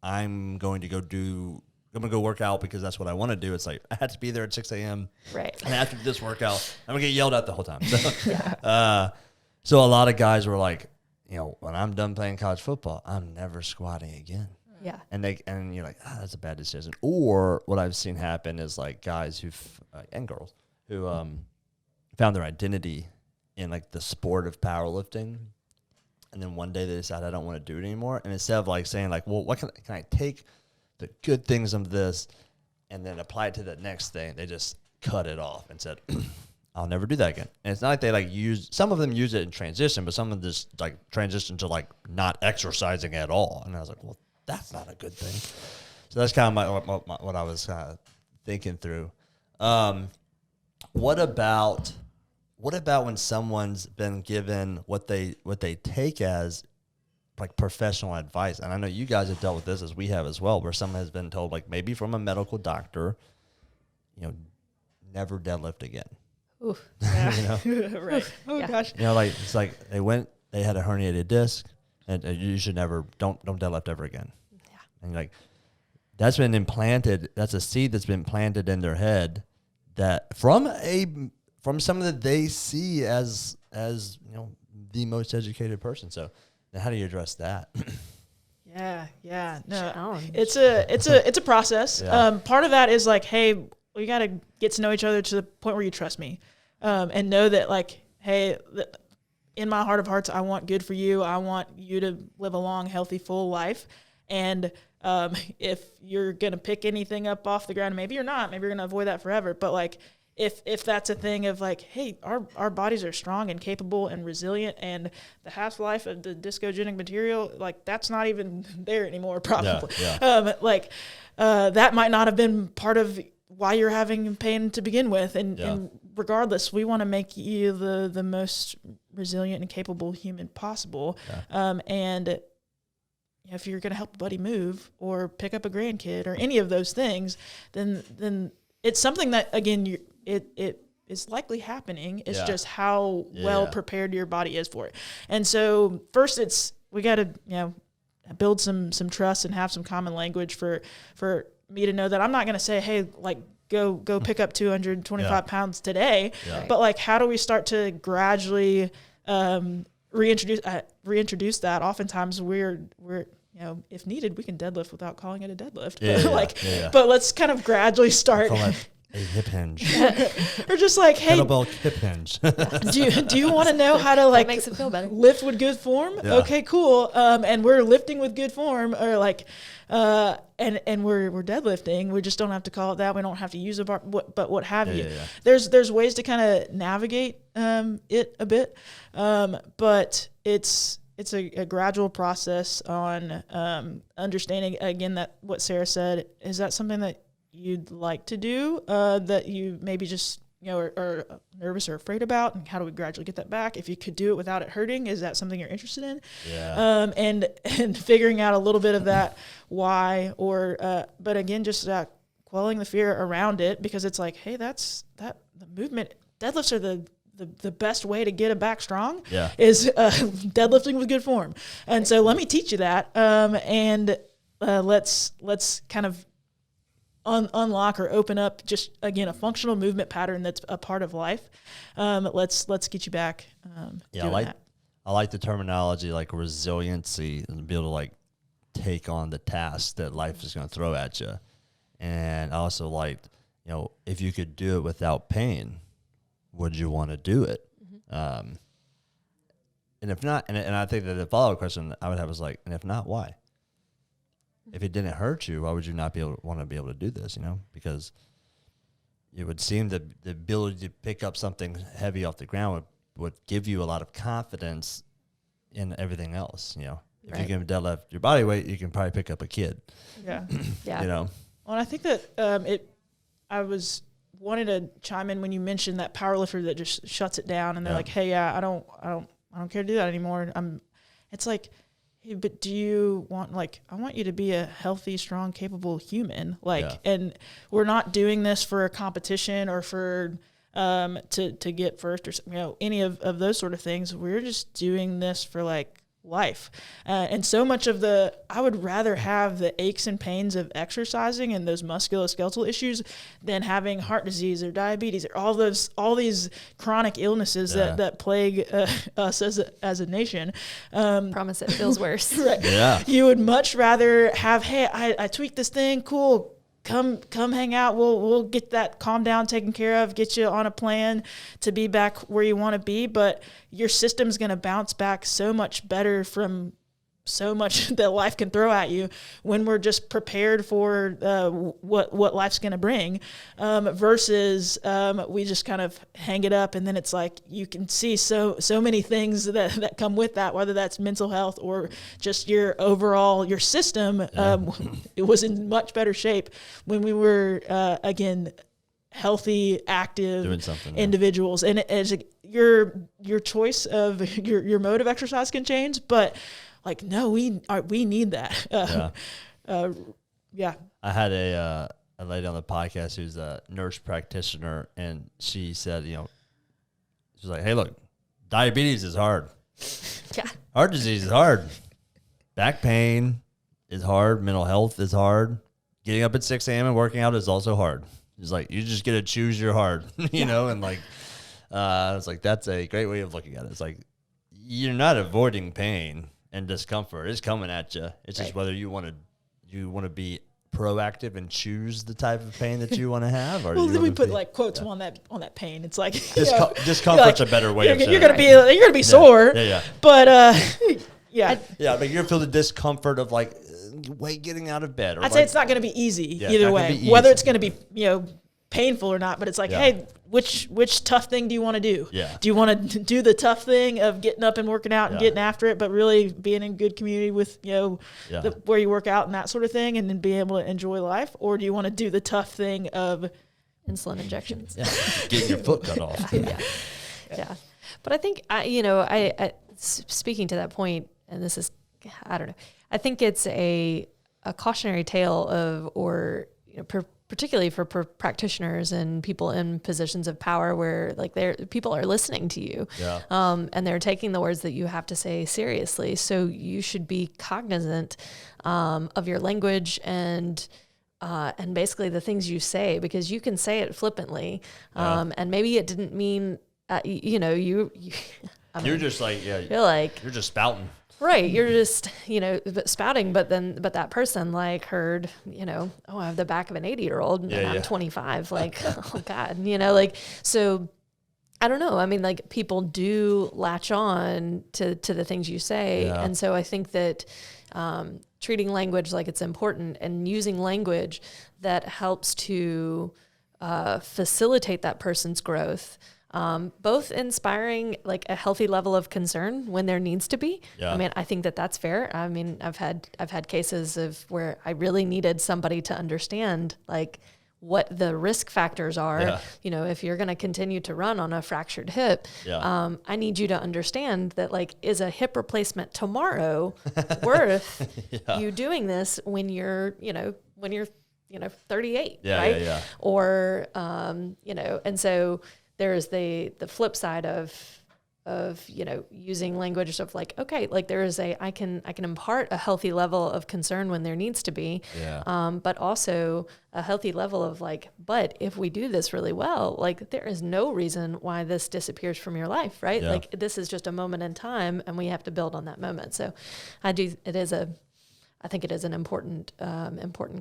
I'm going to go work out because that's what I want to do. It's like, I had to be there at 6 a.m. Right. And after this workout, I'm going to get yelled at the whole time. So, so a lot of guys were like, you know, when I'm done playing college football, I'm never squatting again. Yeah. And you're like, that's a bad decision. Or what I've seen happen is like guys and girls who found their identity in like the sport of powerlifting. And then one day they decide I don't want to do it anymore. And instead of like saying like, well, what can I take the good things of this and then apply it to the next thing? They just cut it off and said, I'll never do that again. And it's not like they like some of them use it in transition, but some of them just like transition to like not exercising at all. And I was like, well, that's not a good thing. So that's kind of what I was kind of thinking through. What about when someone's been given what they take as like professional advice? And I know you guys have dealt with this as we have as well, where someone has been told, like maybe from a medical doctor, never deadlift again. Ooh. Yeah. Right. Oh gosh. Like it's like they had a herniated disc, and you should never don't deadlift ever again. Yeah. And like that's been implanted. That's a seed that's been planted in their head that from someone that they see as the most educated person. So now how do you address that? Yeah. No, Challenge. it's a process. Yeah. Part of that is like, hey, we got to get to know each other to the point where you trust me, and know that like, hey, in my heart of hearts, I want good for you. I want you to live a long, healthy, full life. And if you're gonna pick anything up off the ground, maybe you're not. Maybe you're gonna avoid that forever. But like, if that's a thing of like, hey, our bodies are strong and capable and resilient, and the half-life of the discogenic material, like that's not even there anymore, probably. Yeah. That might not have been part of why you're having pain to begin with. And regardless, we want to make you the most resilient and capable human possible. Yeah. And if you're going to help a buddy move or pick up a grandkid or any of those things, then it's something that, again, it is likely happening. It's just how well prepared your body is for it. And so first we got to, build some trust and have some common language for me to know that I'm not going to say, hey, like go pick up 225 pounds today. Yeah. But like, how do we start to gradually reintroduce that? Oftentimes we're if needed, we can deadlift without calling it a deadlift. But let's kind of gradually start. A hip hinge. Or just like, hey, kettlebell hip hinge. do you want to know how to like that makes it feel better. Lift with good form? Yeah. Okay, cool. And we're lifting with good form, or like, and we're deadlifting. We just don't have to call it that. We don't have to use a bar, but what have you. Yeah. There's ways to kind of navigate it a bit, but it's a gradual process on understanding, again, that what Sarah said, is that something that you'd like to do, that you maybe just are nervous or afraid about, and how do we gradually get that back? If you could do it without it hurting, is that something you're interested in? Yeah. And figuring out a little bit of that why, or but again, just quelling the fear around it, because it's like, hey, the movement, deadlifts are the best way to get it back strong. Yeah. Is deadlifting with good form. And so let me teach you that, and let's kind of unlock or open up just, again, a functional movement pattern that's a part of life. Let's get you back. I like the terminology like resiliency, and be able to like take on the task that life is going to throw at you. And I also like, if you could do it without pain, would you want to do it? Mm-hmm. And if not, and I think that the follow-up question I would have is like, and if not, why? If it didn't hurt you, why would you not want to be able to do this, Because it would seem that the ability to pick up something heavy off the ground would give you a lot of confidence in everything else, If you can deadlift your body weight, you can probably pick up a kid. Yeah. Yeah. Well, and I think that I was wanting to chime in when you mentioned that power lifter that just shuts it down, and they're like, hey, I don't care to do that anymore. It's like, hey, but do you want, like, I want you to be a healthy, strong, capable human. And we're not doing this for a competition or for to get first or any of those sort of things. We're just doing this for like life. And so much of I would rather have the aches and pains of exercising and those musculoskeletal issues than having heart disease or diabetes or all these chronic illnesses that plague us as a nation. Promise it feels worse. Right. Yeah. You would much rather have, hey, I tweaked this thing, cool, come hang out. We'll get that calm down taken care of, get you on a plan to be back where you want to be. But your system's going to bounce back so much better from so much that life can throw at you when we're just prepared for what life's going to bring, versus we just kind of hang it up, and then it's like you can see so many things that come with that, whether that's mental health or just your overall your system. It was in much better shape when we were again healthy, active Doing something, individuals, and as your choice of your mode of exercise can change, but like, no, we need that. Yeah. I had a lady on the podcast who's a nurse practitioner, and she said, she's like, hey, look, diabetes is hard. Yeah. Heart disease is hard. Back pain is hard. Mental health is hard. Getting up at 6 a.m. and working out is also hard. It's like, you just get to choose your hard, and like, it's like, that's a great way of looking at it. It's like, you're not avoiding pain and discomfort. It's coming at you. It's just whether you want to be proactive and choose the type of pain that you want to have, or then we put like quotes on that pain. It's like discomfort's a better way of saying you're gonna be sore. Yeah. But yeah. But you're gonna feel the discomfort of like getting out of bed. Or I'd say it's not gonna be easy either way. Be whether easy. it's gonna be painful or not, but it's like, hey, which tough thing do you want to do? Yeah. Do you want to do the tough thing of getting up and working out and getting after it, but really being in good community with where you work out and that sort of thing, and then being able to enjoy life, or do you want to do the tough thing of insulin injections? Getting your foot cut off? Yeah. But I think I speaking to that point, and this is, I don't know, I think it's a cautionary tale of, or particularly for practitioners and people in positions of power where like people are listening to you, and they're taking the words that you have to say seriously. So you should be cognizant of your language and basically the things you say, because you can say it flippantly, and maybe it didn't mean you're just like you're just spouting. Right. You're just, spouting, but that person like heard, I have the back of an 80-year-old and I'm 25. Like, oh God, so I don't know. I mean, like, people do latch on to the things you say. Yeah. And so I think that treating language like it's important and using language that helps to facilitate that person's growth, both inspiring like a healthy level of concern when there needs to be. Yeah. I mean, I think that that's fair. I mean, I've had cases of where I really needed somebody to understand like what the risk factors are. Yeah. If you're going to continue to run on a fractured hip, I need you to understand that like, is a hip replacement tomorrow worth you doing this when you're 38, right? Yeah. Or, and so there's the flip side of using language of like, okay, like there is I can impart a healthy level of concern when there needs to be, but also a healthy level of like, but if we do this really well, like there is no reason why this disappears from your life, right? Yeah. Like this is just a moment in time and we have to build on that moment. So I think it is an important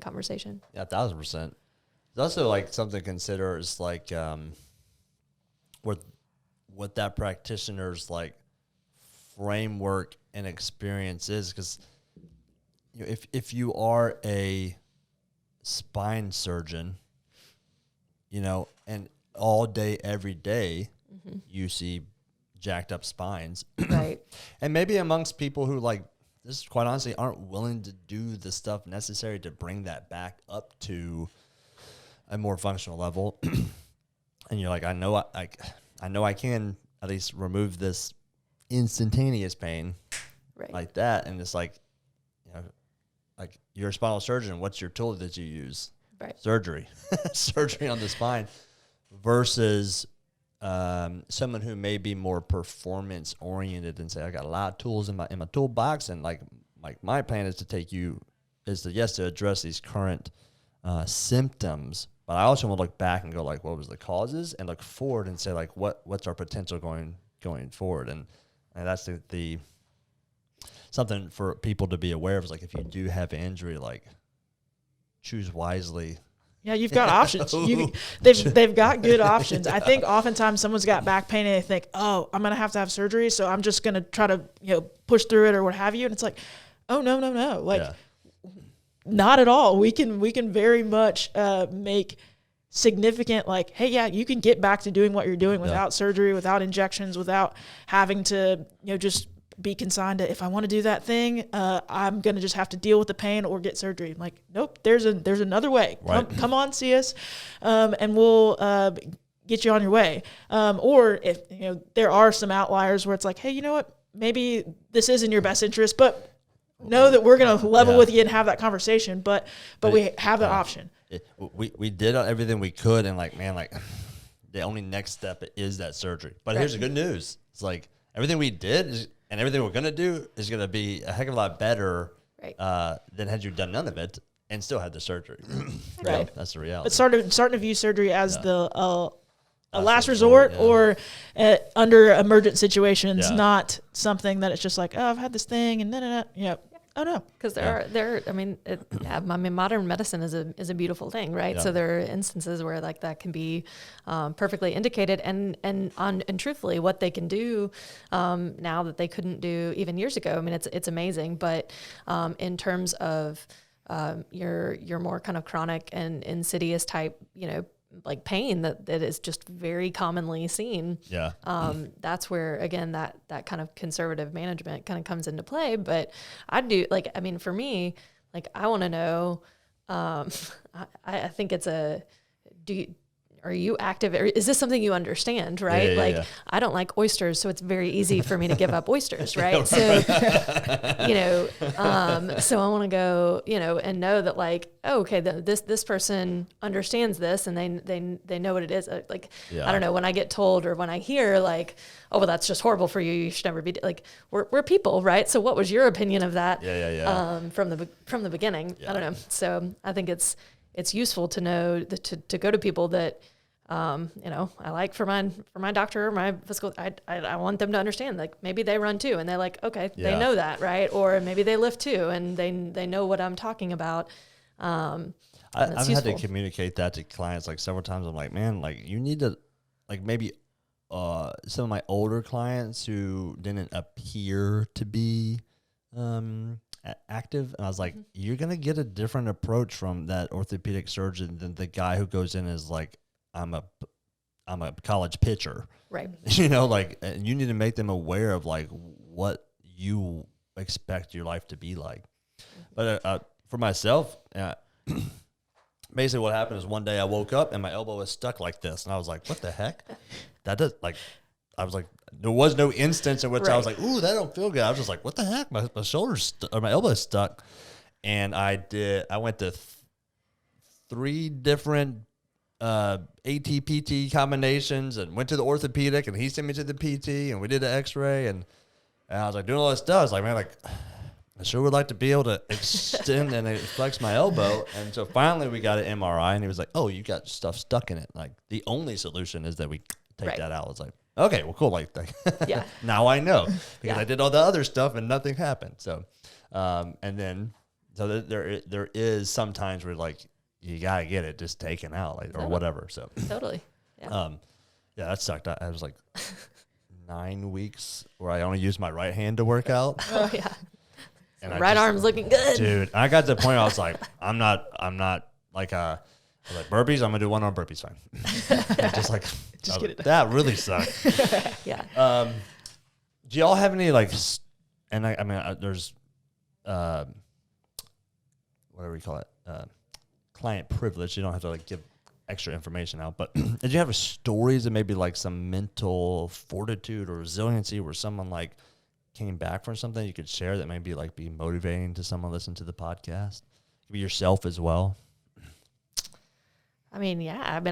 conversation. Yeah, 1,000%. It's also like something to consider is like, what that practitioner's like framework and experience is, because if you are a spine surgeon, and all day every day you see jacked up spines, right? And maybe amongst people who like this, quite honestly, aren't willing to do the stuff necessary to bring that back up to a more functional level. And you're like, I know I can at least remove this instantaneous pain, right, like that. And it's like, like you're a spinal surgeon. What's your tool that you use? Right. Surgery on the spine, versus someone who may be more performance oriented and say, I got a lot of tools in my toolbox, and like my plan is to address these current symptoms. But I also want to look back and go like, what was the causes, and look forward and say like, what's our potential going forward, and that's the something for people to be aware of. Is like, if you do have an injury, like choose wisely Yeah, you've got options. They've got good options. I think oftentimes someone's got back pain and they think, oh, I'm going to have surgery, so I'm just going to try to push through it or what have you. And it's like, oh, no. Like, not at all. We can very much make significant, like, hey, yeah, you can get back to doing what you're doing without surgery, without injections, without having to, just be consigned to, if I want to do that thing, I'm going to just have to deal with the pain or get surgery. I'm like, nope, there's another way. Right. Come on, see us, and we'll get you on your way. Or if, there are some outliers where it's like, hey, you know what, maybe this is in your best interest, but know that we're going to level with you and have that conversation, but we have the option. We did everything we could, and the only next step is that surgery. But here's the good news. It's like everything we did and everything we're going to do is going to be a heck of a lot better than had you done none of it and still had the surgery. Right. That's the reality. But starting to view surgery as a last resort or under emergent situations, not something that it's just like, oh, I've had this thing and Oh no, because modern medicine is a beautiful thing, right? Yeah. So there are instances where that can be perfectly indicated, and truthfully, what they can do now that they couldn't do even years ago. I mean, it's amazing. But in terms of your more kind of chronic and insidious type, like pain that is just very commonly seen. Yeah. That's where, again, that kind of conservative management kind of comes into play. But for me, I want to know, I think it's are you active? Is this something you understand, right? Yeah. I don't like oysters, so it's very easy for me to give up oysters, right? So, so I want to go, and know that okay, this person understands this and they know what it is. I don't know, when I get told or when I hear oh, well, that's just horrible for you. You should never be we're people, right? So what was your opinion of that? From the beginning, I don't know. So I think it's useful to know to go to people that, I like for my doctor or my physical, I want them to understand, maybe they run too. And they're like, okay, they know that, right? Or maybe they lift too. And they know what I'm talking about. I've had to communicate that to clients several times. I'm like, man, you need to, maybe some of my older clients who didn't appear to be active, and I was like, you're gonna get a different approach from that orthopedic surgeon than the guy who goes in as I'm a college pitcher, right? And you need to make them aware of what you expect your life to be like. But for myself, basically what happened is one day I woke up and my elbow was stuck like this, and I was like, what the heck? That does I was like, there was no instance in which I was like, ooh, that don't feel good. I was just like, what the heck? My shoulder's or my elbow is stuck. And I went to 3 different AT-PT combinations and went to the orthopedic, and he sent me to the PT, and we did an x-ray, and I was doing all this stuff. I was like, man, I sure would like to be able to extend and flex my elbow. And so finally we got an MRI, and he was like, oh, you got stuff stuck in it. The only solution is that we take that out. I was like, okay, well, cool. Now I know, because I did all the other stuff and nothing happened. So, and then, so there is sometimes where you gotta get it just taken out, or whatever. So totally. Yeah. That sucked. I was 9 weeks where I only used my right hand to work out. Oh yeah. And right arm's looking good, dude. I got to the point where I was like, I'm not burpees. I'm gonna do one arm burpees, fine. Just get it. That really sucked. Yeah. Do y'all have any there's whatever you call it, client privilege. You don't have to give extra information out, but did you have stories of maybe some mental fortitude or resiliency where someone came back from something you could share that maybe be motivating to someone listening to the podcast? Maybe yourself as well. I mean, yeah. I've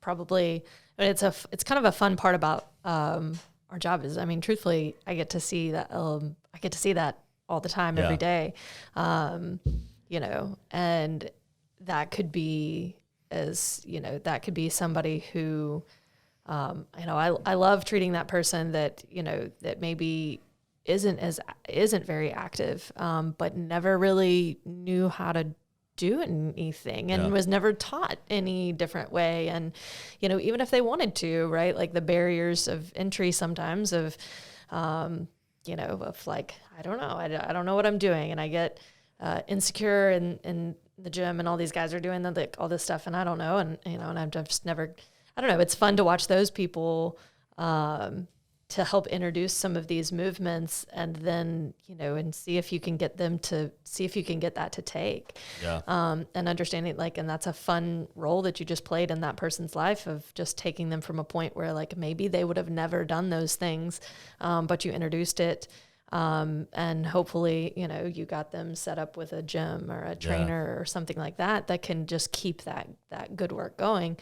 probably. It's kind of a fun part about our job is. Truthfully, I get to see that. I get to see that all the time, every day. And that could be that could be somebody who, I love treating that person that that maybe isn't very active, but never really knew how to do anything and Yeah. was never taught any different way. And, you know, even if they wanted to, right, like the barriers of entry sometimes of, you know, of like, I don't know, I don't know what I'm doing. And I get insecure in the gym and all these guys are doing like all this stuff and I don't know. And, you know, and I've just never, I don't know, it's fun to watch those people to help introduce some of these movements and then, you know, and see if you can get them to see if you can get that to take. Yeah. And understanding like, and that's a fun role that you just played in that person's life of just taking them from a point where like maybe they would have never done those things, but you introduced it. And hopefully, you know, you got them set up with a gym or a trainer or something like that that can just keep that good work going.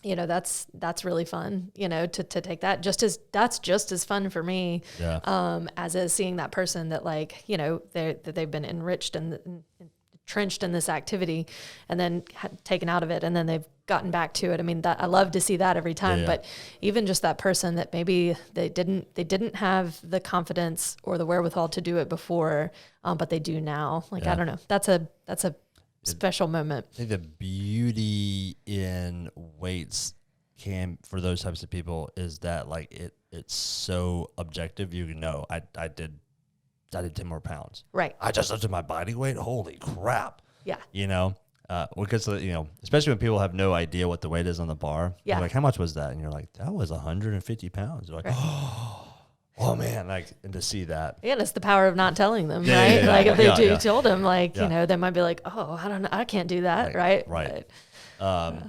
You know, that's really fun, you know, to take that that's just as fun for me, as is seeing that person that like, you know, that they've been enriched and entrenched in this activity and then taken out of it. And then they've gotten back to it. I mean, that I love to see that every time, but even just that person that maybe they didn't have the confidence or the wherewithal to do it before, but they do now. Like, I don't know. That's a special moment. I think the beauty in weights for those types of people is that like it's so objective. You know, I did 10 more pounds. Right. I just lifted my body weight. Holy crap. Yeah. You know, because, you know, especially when people have no idea what the weight is on the bar. Yeah. They're like, how much was that? And you're like, that was 150 pounds. They're like, oh man, like, and to see that. Yeah, it's the power of not telling them, Yeah, right? yeah, Like if they told them, like, Yeah. you know, they might be like, oh, I don't know, I can't do that, right? Right. Do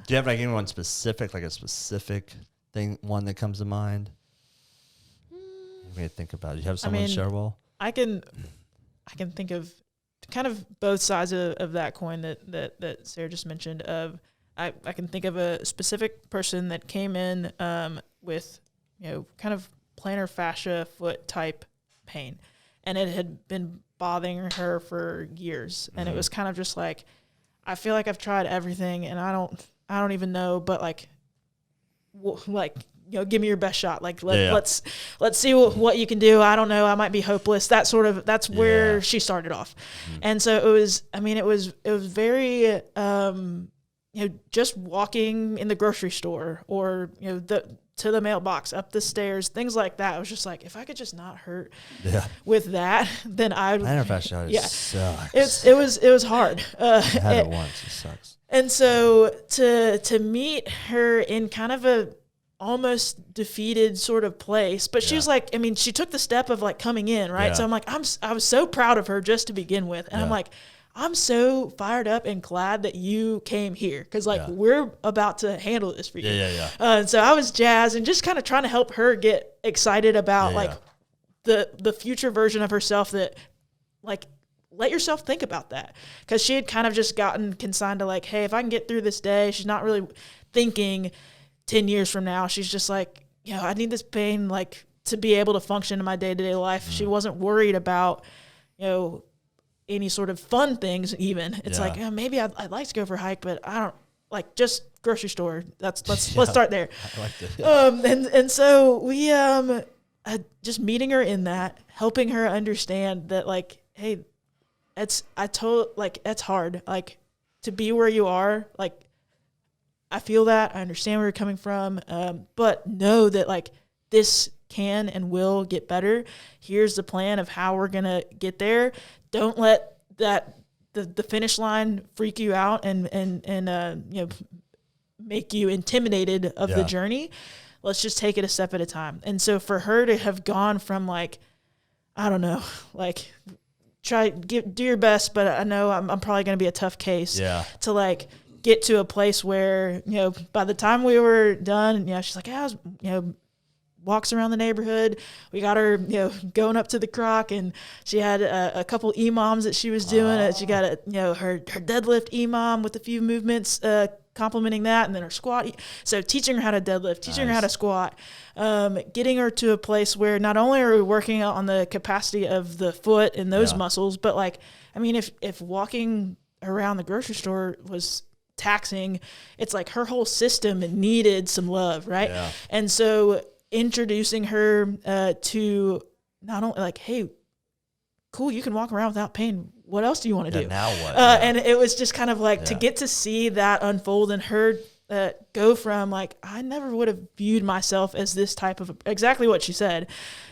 you have like anyone specific, like a specific thing, one that comes to mind? You may think about it. You have someone, Sharwil? I can think of kind of both sides of that coin that Sarah just mentioned. I can think of a specific person that came in with, you know, kind of plantar fascia foot type pain, and it had been bothering her for years. And it was kind of just like, I feel like I've tried everything and I don't even know, but like, you know, give me your best shot. Like, let's see what you can do. I don't know. I might be hopeless. That's where she started off. And so it was very, you know, just walking in the grocery store or, you know, to the mailbox, up the stairs, things like that. I was just like, if I could just not hurt with that, then I would. Plantar fasciitis sucks. It was hard. I had it once. It sucks. And so to meet her in kind of a almost defeated sort of place, but she was like, I mean, she took the step of like coming in, right? So I'm like, I was so proud of her just to begin with. And I'm like, I'm so fired up and glad that you came here because like we're about to handle this for you. And so I was jazzed and just kind of trying to help her get excited about like the future version of herself that like, let yourself think about that. Because she had kind of just gotten consigned to like, hey, if I can get through this day, she's not really thinking 10 years from now. She's just like, you know, I need this pain like to be able to function in my day-to-day life. She wasn't worried about, you know, any sort of fun things even. It's like, oh, maybe I'd like to go for a hike, but I don't like just grocery store. Let's start there. I like that. And so we just meeting her in that, helping her understand that like, hey, it's hard. Like to be where you are, like I feel that, I understand where you're coming from. But know that like this can and will get better. Here's the plan of how we're gonna get there. Don't let that the finish line freak you out and you know, make you intimidated of the journey. Let's just take it a step at a time. And so for her to have gone from like, I don't know, like do your best, but I know I'm probably going to be a tough case. To like get to a place where, you know, by the time we were done, you know, she's like, yeah, I was, you know, walks around the neighborhood. We got her, you know, going up to the croc, and she had a couple EMOMs that she was doing. She got a, you know, her deadlift EMOM with a few movements complementing that, and then her squat. So teaching her how to deadlift, teaching her how to squat, getting her to a place where not only are we working on the capacity of the foot and those muscles, but like, I mean, if walking around the grocery store was taxing, it's like her whole system needed some love, right? And so introducing her to not only like, hey, cool, you can walk around without pain. what else do you want to do? Now what? And it was just kind of like to get to see that unfold and her go from like, I never would have viewed myself as this type of, exactly what she said,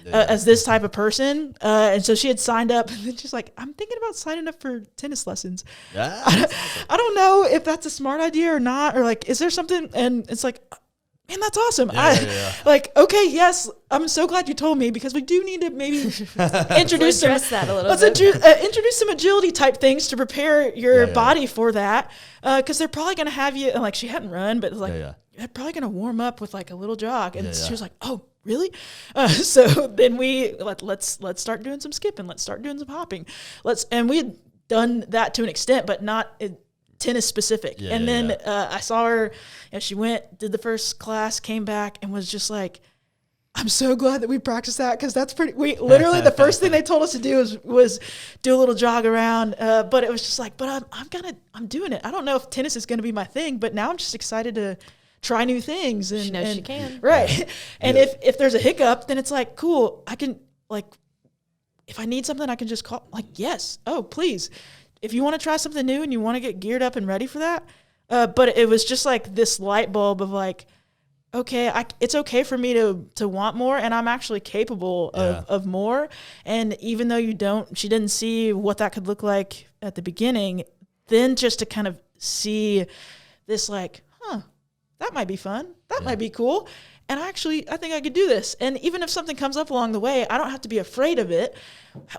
as this type of person. And so she had signed up, and then she's like, I'm thinking about signing up for tennis lessons. I don't know if that's a smart idea or not, or like, is there something? And it's like, man, that's awesome. Like, okay, yes, I'm so glad you told me, because we do need to maybe introduce that a little let's bit. Introduce some agility type things to prepare your body for that, because they're probably going to have you, and like she hadn't run, but like they're probably going to warm up with like a little jog, and she was like, oh, really? So then let's start doing some skipping, let's start doing some hopping, and we had done that to an extent, but not tennis specific. I saw her, she went, did the first class, came back, and was just like, I'm so glad that we practiced that, because that's we literally the first thing they told us to do was do a little jog around, but it was just like, but I'm doing it. I don't know if tennis is going to be my thing, but now I'm just excited to try new things. And she knows she can. Right. And if there's a hiccup, then it's like, cool, I can, like, if I need something, I can just call, like, yes, oh, please. If you want to try something new and you want to get geared up and ready for that. But it was just like this light bulb of like, okay, it's okay for me to want more, and I'm actually capable of more. And even though she didn't see what that could look like at the beginning, then just to kind of see this like, that might be fun. That might be cool. And I think I could do this. And even if something comes up along the way, I don't have to be afraid of it.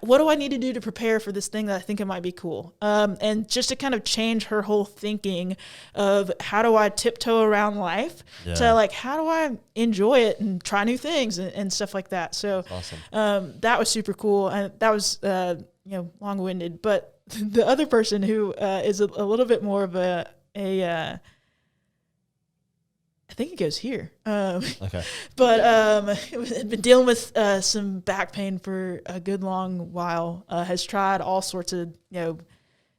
What do I need to do to prepare for this thing that I think it might be cool? And just to kind of change her whole thinking of how do I tiptoe around life to like, how do I enjoy it and try new things and stuff like that. So awesome. That was super cool. And that was, long-winded. But the other person who is a little bit more of a I think it goes here. Okay. But had been dealing with some back pain for a good long while. Has tried all sorts of,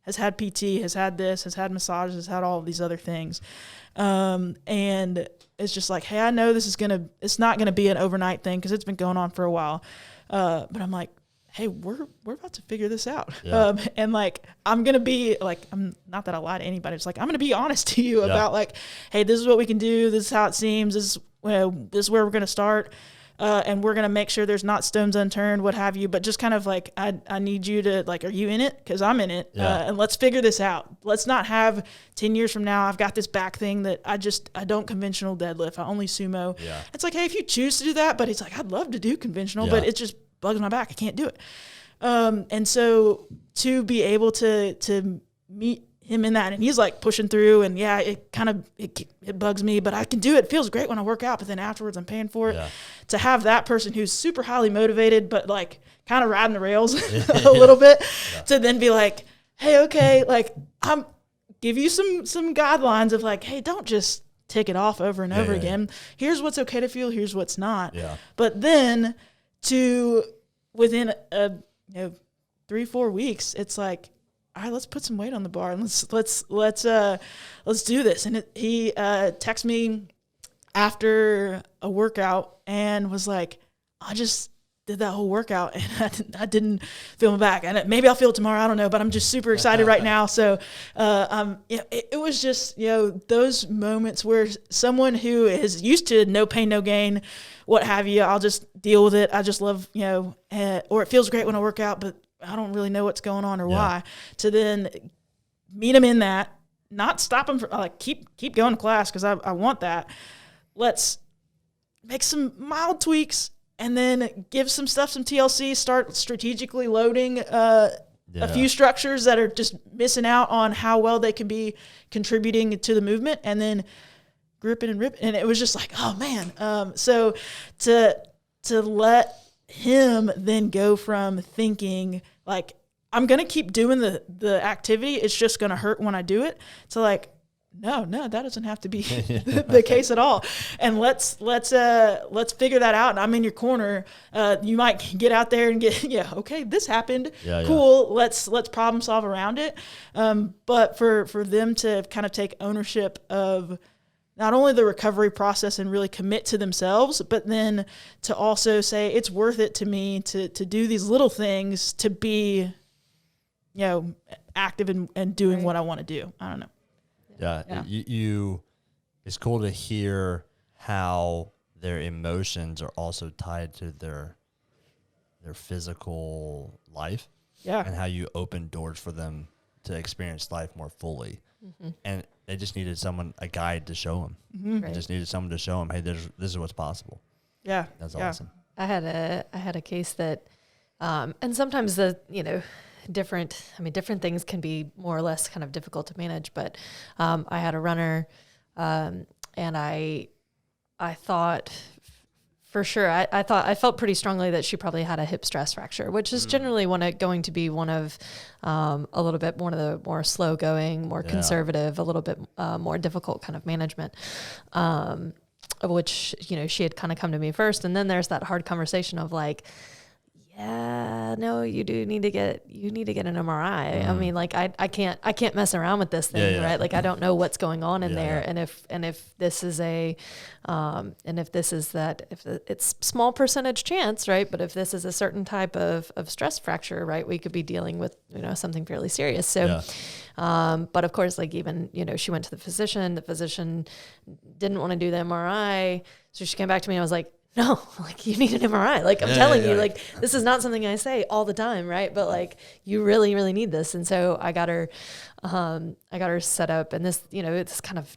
has had PT, has had this, has had massages, has had all of these other things. And it's just like, hey, I know it's not going to be an overnight thing, because it's been going on for a while. But I'm like, hey, we're about to figure this out. Yeah. And like, I'm going to be like, I'm not that I lie to anybody. It's like, I'm going to be honest to you about like, hey, this is what we can do. This is how it seems. This is where we're going to start. And we're going to make sure there's not stones unturned, what have you. But just kind of like, I need you to like, are you in it? Because I'm in it. And let's figure this out. Let's not have 10 years from now, I've got this back thing that I don't conventional deadlift. I only sumo. Yeah. It's like, hey, if you choose to do that, but it's like, I'd love to do conventional, but it just bugs my back. I can't do it. And so to be able to meet him in that, and he's like pushing through, and it bugs me, but I can do it. It feels great when I work out, but then afterwards I'm paying for it. Yeah. To have that person who's super highly motivated, but like kind of riding the rails a little bit, to then be like, hey, okay, like I'm give you some guidelines of like, hey, don't just tick it off over and over again. Here's what's okay to feel. Here's what's not. Yeah. But then to within 3-4 weeks, it's like, all right, let's put some weight on the bar and let's do this. And he texted me after a workout and was like, I just did that whole workout and I didn't feel my back, and maybe I'll feel it tomorrow. I don't know, but I'm just super excited right now. So, it was just, those moments where someone who is used to no pain, no gain, what have you, I'll just deal with it. I just love, or it feels great when I work out, but I don't really know what's going on or why. To then meet them in that, not stop them from like keep going to class because I want that. Let's make some mild tweaks and then give some TLC. Start strategically loading a few structures that are just missing out on how well they can be contributing to the movement, and then gripping and ripping. And it was just like, oh man. So to let him then go from thinking like, I'm going to keep doing the activity, it's just going to hurt when I do it, to like, no, that doesn't have to be the case at all. And let's figure that out. And I'm in your corner. You might get out there and get, okay, this happened. Cool. Let's problem solve around it. But for them to kind of take ownership of not only the recovery process and really commit to themselves, but then to also say it's worth it to me to do these little things to be active and doing what I want to do. I don't know. Yeah. It's cool to hear how their emotions are also tied to their physical life. Yeah. And how you open doors for them to experience life more fully. And they just needed a guide to show them. They just needed someone to show them, hey, this is what's possible. Yeah. That's awesome. I had a case that, and sometimes different things can be more or less kind of difficult to manage, but, I had a runner, and I thought for sure, I felt pretty strongly that she probably had a hip stress fracture, which is generally going to be one of, a little bit one of the more slow going, more conservative, a little bit, more difficult kind of management. Which, she had kind of come to me first. And then there's that hard conversation of like, yeah, no, you need to get an MRI. I mean, like I can't mess around with this thing, right? Like I don't know what's going on in there. And if this is it's small percentage chance, right? But if this is a certain type of stress fracture, right, we could be dealing with, something fairly serious. So, but of course, like even, she went to the physician didn't want to do the MRI. So she came back to me and I was like, no, like you need an MRI. Like I'm telling you, like this is not something I say all the time, right? But like you really, really need this. And so I got her set up, and this, this kind of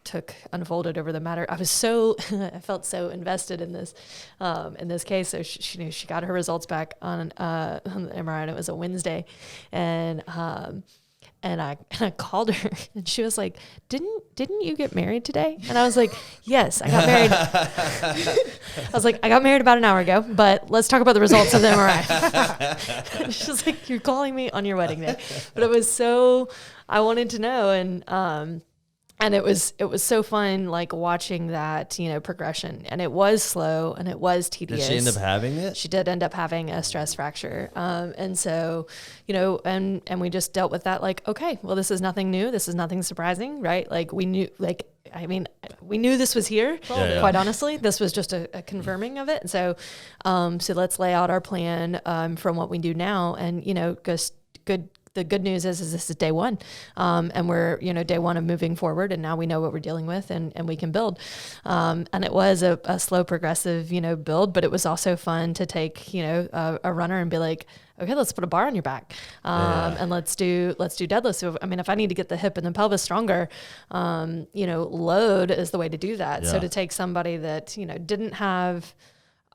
unfolded over the matter. I felt so invested in this case. So she got her results back on the MRI, and it was a Wednesday, and I called her and she was like, didn't you get married today? And I was like, yes, I got married. I was like, I got married about an hour ago, but let's talk about the results of the MRI. She was like, you're calling me on your wedding day. But it was I wanted to know. And it was so fun, like watching that, progression, and it was slow and it was tedious. Did she end up having it? She did end up having a stress fracture. And so, and we just dealt with that. Like, okay, well, this is nothing new. This is nothing surprising, right? Like we knew, we knew this was here. Quite honestly, this was just a confirming of it. And so, so let's lay out our plan, from what we do now, and, the good news is this is day one. And we're, day one of moving forward, and now we know what we're dealing with, and we can build. And it was a slow progressive, build, but it was also fun to take, a runner and be like, okay, let's put a bar on your back. And let's do deadlifts. So, if I need to get the hip and the pelvis stronger, load is the way to do that. Yeah. So to take somebody that, didn't have,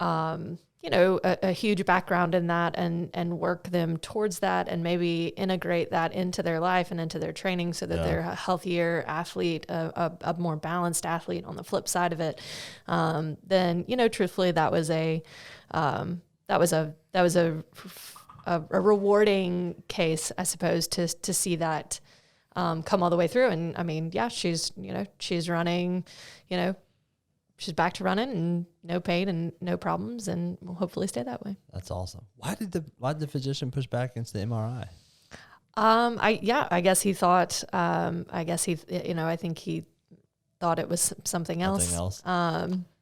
a huge background in that, and work them towards that, and maybe integrate that into their life and into their training so that they're a healthier athlete, a more balanced athlete on the flip side of it. Then, truthfully, that was a rewarding case, I suppose, to see that, come all the way through. And she's running, she's back to running, and no pain and no problems, and we'll hopefully stay that way. That's awesome. Why did the physician push back against the MRI? I guess he thought, I think he thought it was something else.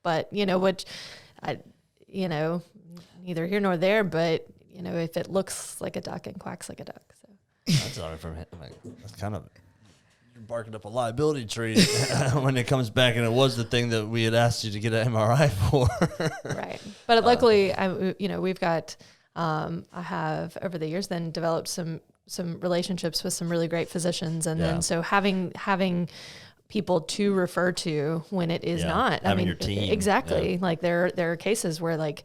But neither here nor there, but if it looks like a duck and quacks like a duck. So that's all right from him. That's kind of, you're barking up a liability tree when it comes back, and it was the thing that we had asked you to get an MRI for. Right. But luckily, we've got, I have over the years then developed some relationships with some really great physicians. And then so having people to refer to when it is not, having your team. Exactly. Like there are cases where like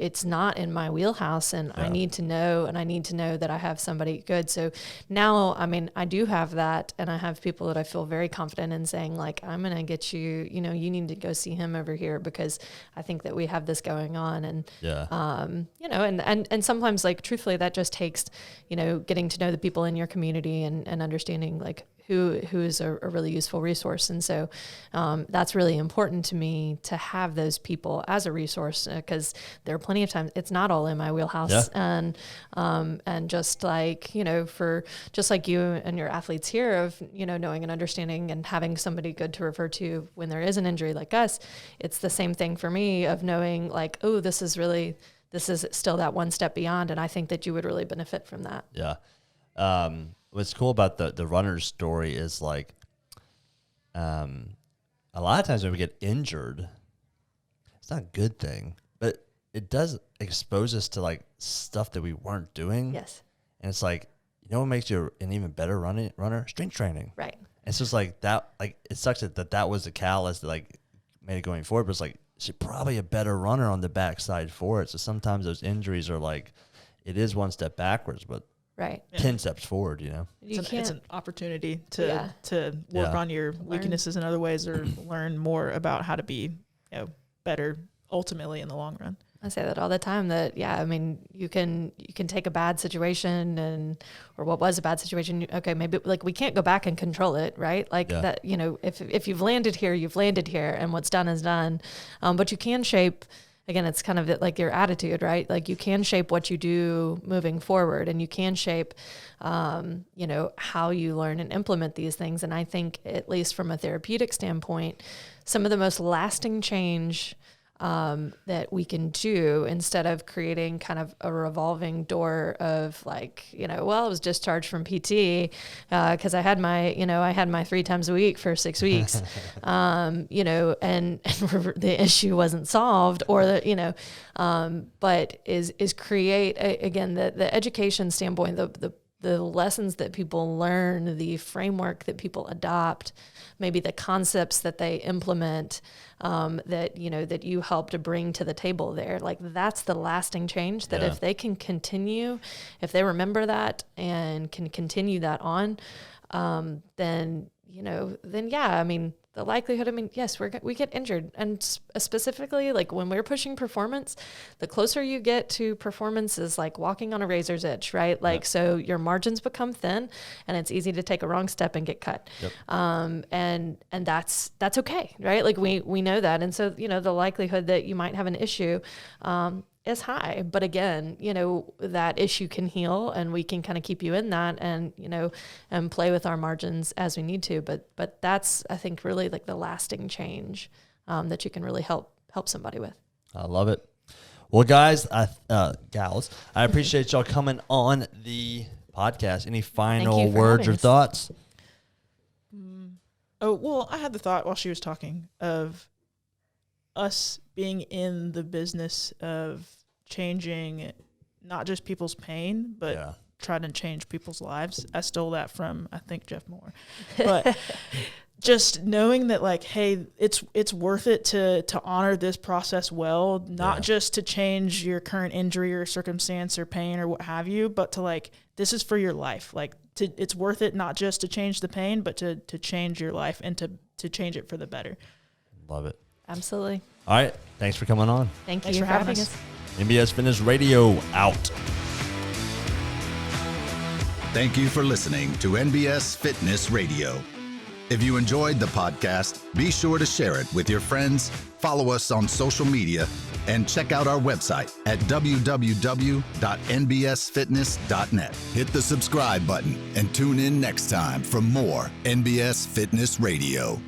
it's not in my wheelhouse, and I need to know that I have somebody good. So now, I do have that, and I have people that I feel very confident in saying, like, I'm going to get you, you need to go see him over here because I think that we have this going on. And, and sometimes, like, truthfully, that just takes, getting to know the people in your community and understanding, like, who is a really useful resource. And so that's really important to me to have those people as a resource, because there are plenty of times it's not all in my wheelhouse. And just like, just like you and your athletes here of, knowing and understanding and having somebody good to refer to when there is an injury like us, it's the same thing for me of knowing like, this is still that one step beyond. And I think that you would really benefit from that. Yeah. What's cool about the runner's story is like, a lot of times when we get injured, it's not a good thing, but it does expose us to like stuff that we weren't doing. Yes. And it's like, you know what makes you an even better runner? Strength training. Right. It's just like that, like it sucks that was the catalyst that like made it going forward, but it's like she's probably a better runner on the backside for it. So sometimes those injuries are like, it is one step backwards, but Right. 10 steps forward, you know? It's an opportunity to work Yeah. on your weaknesses in other ways or learn more about how to be, better ultimately in the long run. I say that all the time that, I mean, you can take a bad situation or what was a bad situation. Okay. Maybe like we can't go back and control it, right? Like that, if you've landed here, you've landed here and what's done is done. But you can shape, again, it's kind of like your attitude, right? Like you can shape what you do moving forward, and you can shape, how you learn and implement these things. And I think, at least from a therapeutic standpoint, some of the most lasting change that we can do, instead of creating kind of a revolving door of like, I was discharged from PT because I had my 3 times a week for 6 weeks, and the issue wasn't solved, or but is create again the education standpoint, the lessons that people learn, the framework that people adopt, maybe the concepts that they implement, that you help to bring to the table there. Like that's the lasting change that if they can continue, if they remember that and can continue that on, then I mean, the likelihood, yes, we get injured. And specifically, like when we're pushing performance, the closer you get to performance is like walking on a razor's edge, right? Like, so your margins become thin and it's easy to take a wrong step and get cut. Yep. And that's okay, right? Like we know that. And so, the likelihood that you might have an issue, is high, but again, that issue can heal and we can kind of keep you in that and, and play with our margins as we need to. But that's, I think, really like the lasting change, that you can really help somebody with. I love it. Well, guys, gals, I appreciate y'all coming on the podcast. Any final words or thoughts? Oh, well, I had the thought while she was talking of us being in the business of changing not just people's pain, but trying to change people's lives. I stole that from, I think, Jeff Moore. But just knowing that, like, hey, it's worth it to honor this process well, not just to change your current injury or circumstance or pain or what have you, but to, like, this is for your life. Like, it's worth it not just to change the pain, but to change your life and to change it for the better. Love it. Absolutely. All right. Thanks for coming on. Thanks for having us. MBS Fitness Radio out. Thank you for listening to NBS Fitness Radio. If you enjoyed the podcast, be sure to share it with your friends, follow us on social media, and check out our website at www.nbsfitness.net. Hit the subscribe button and tune in next time for more NBS Fitness Radio.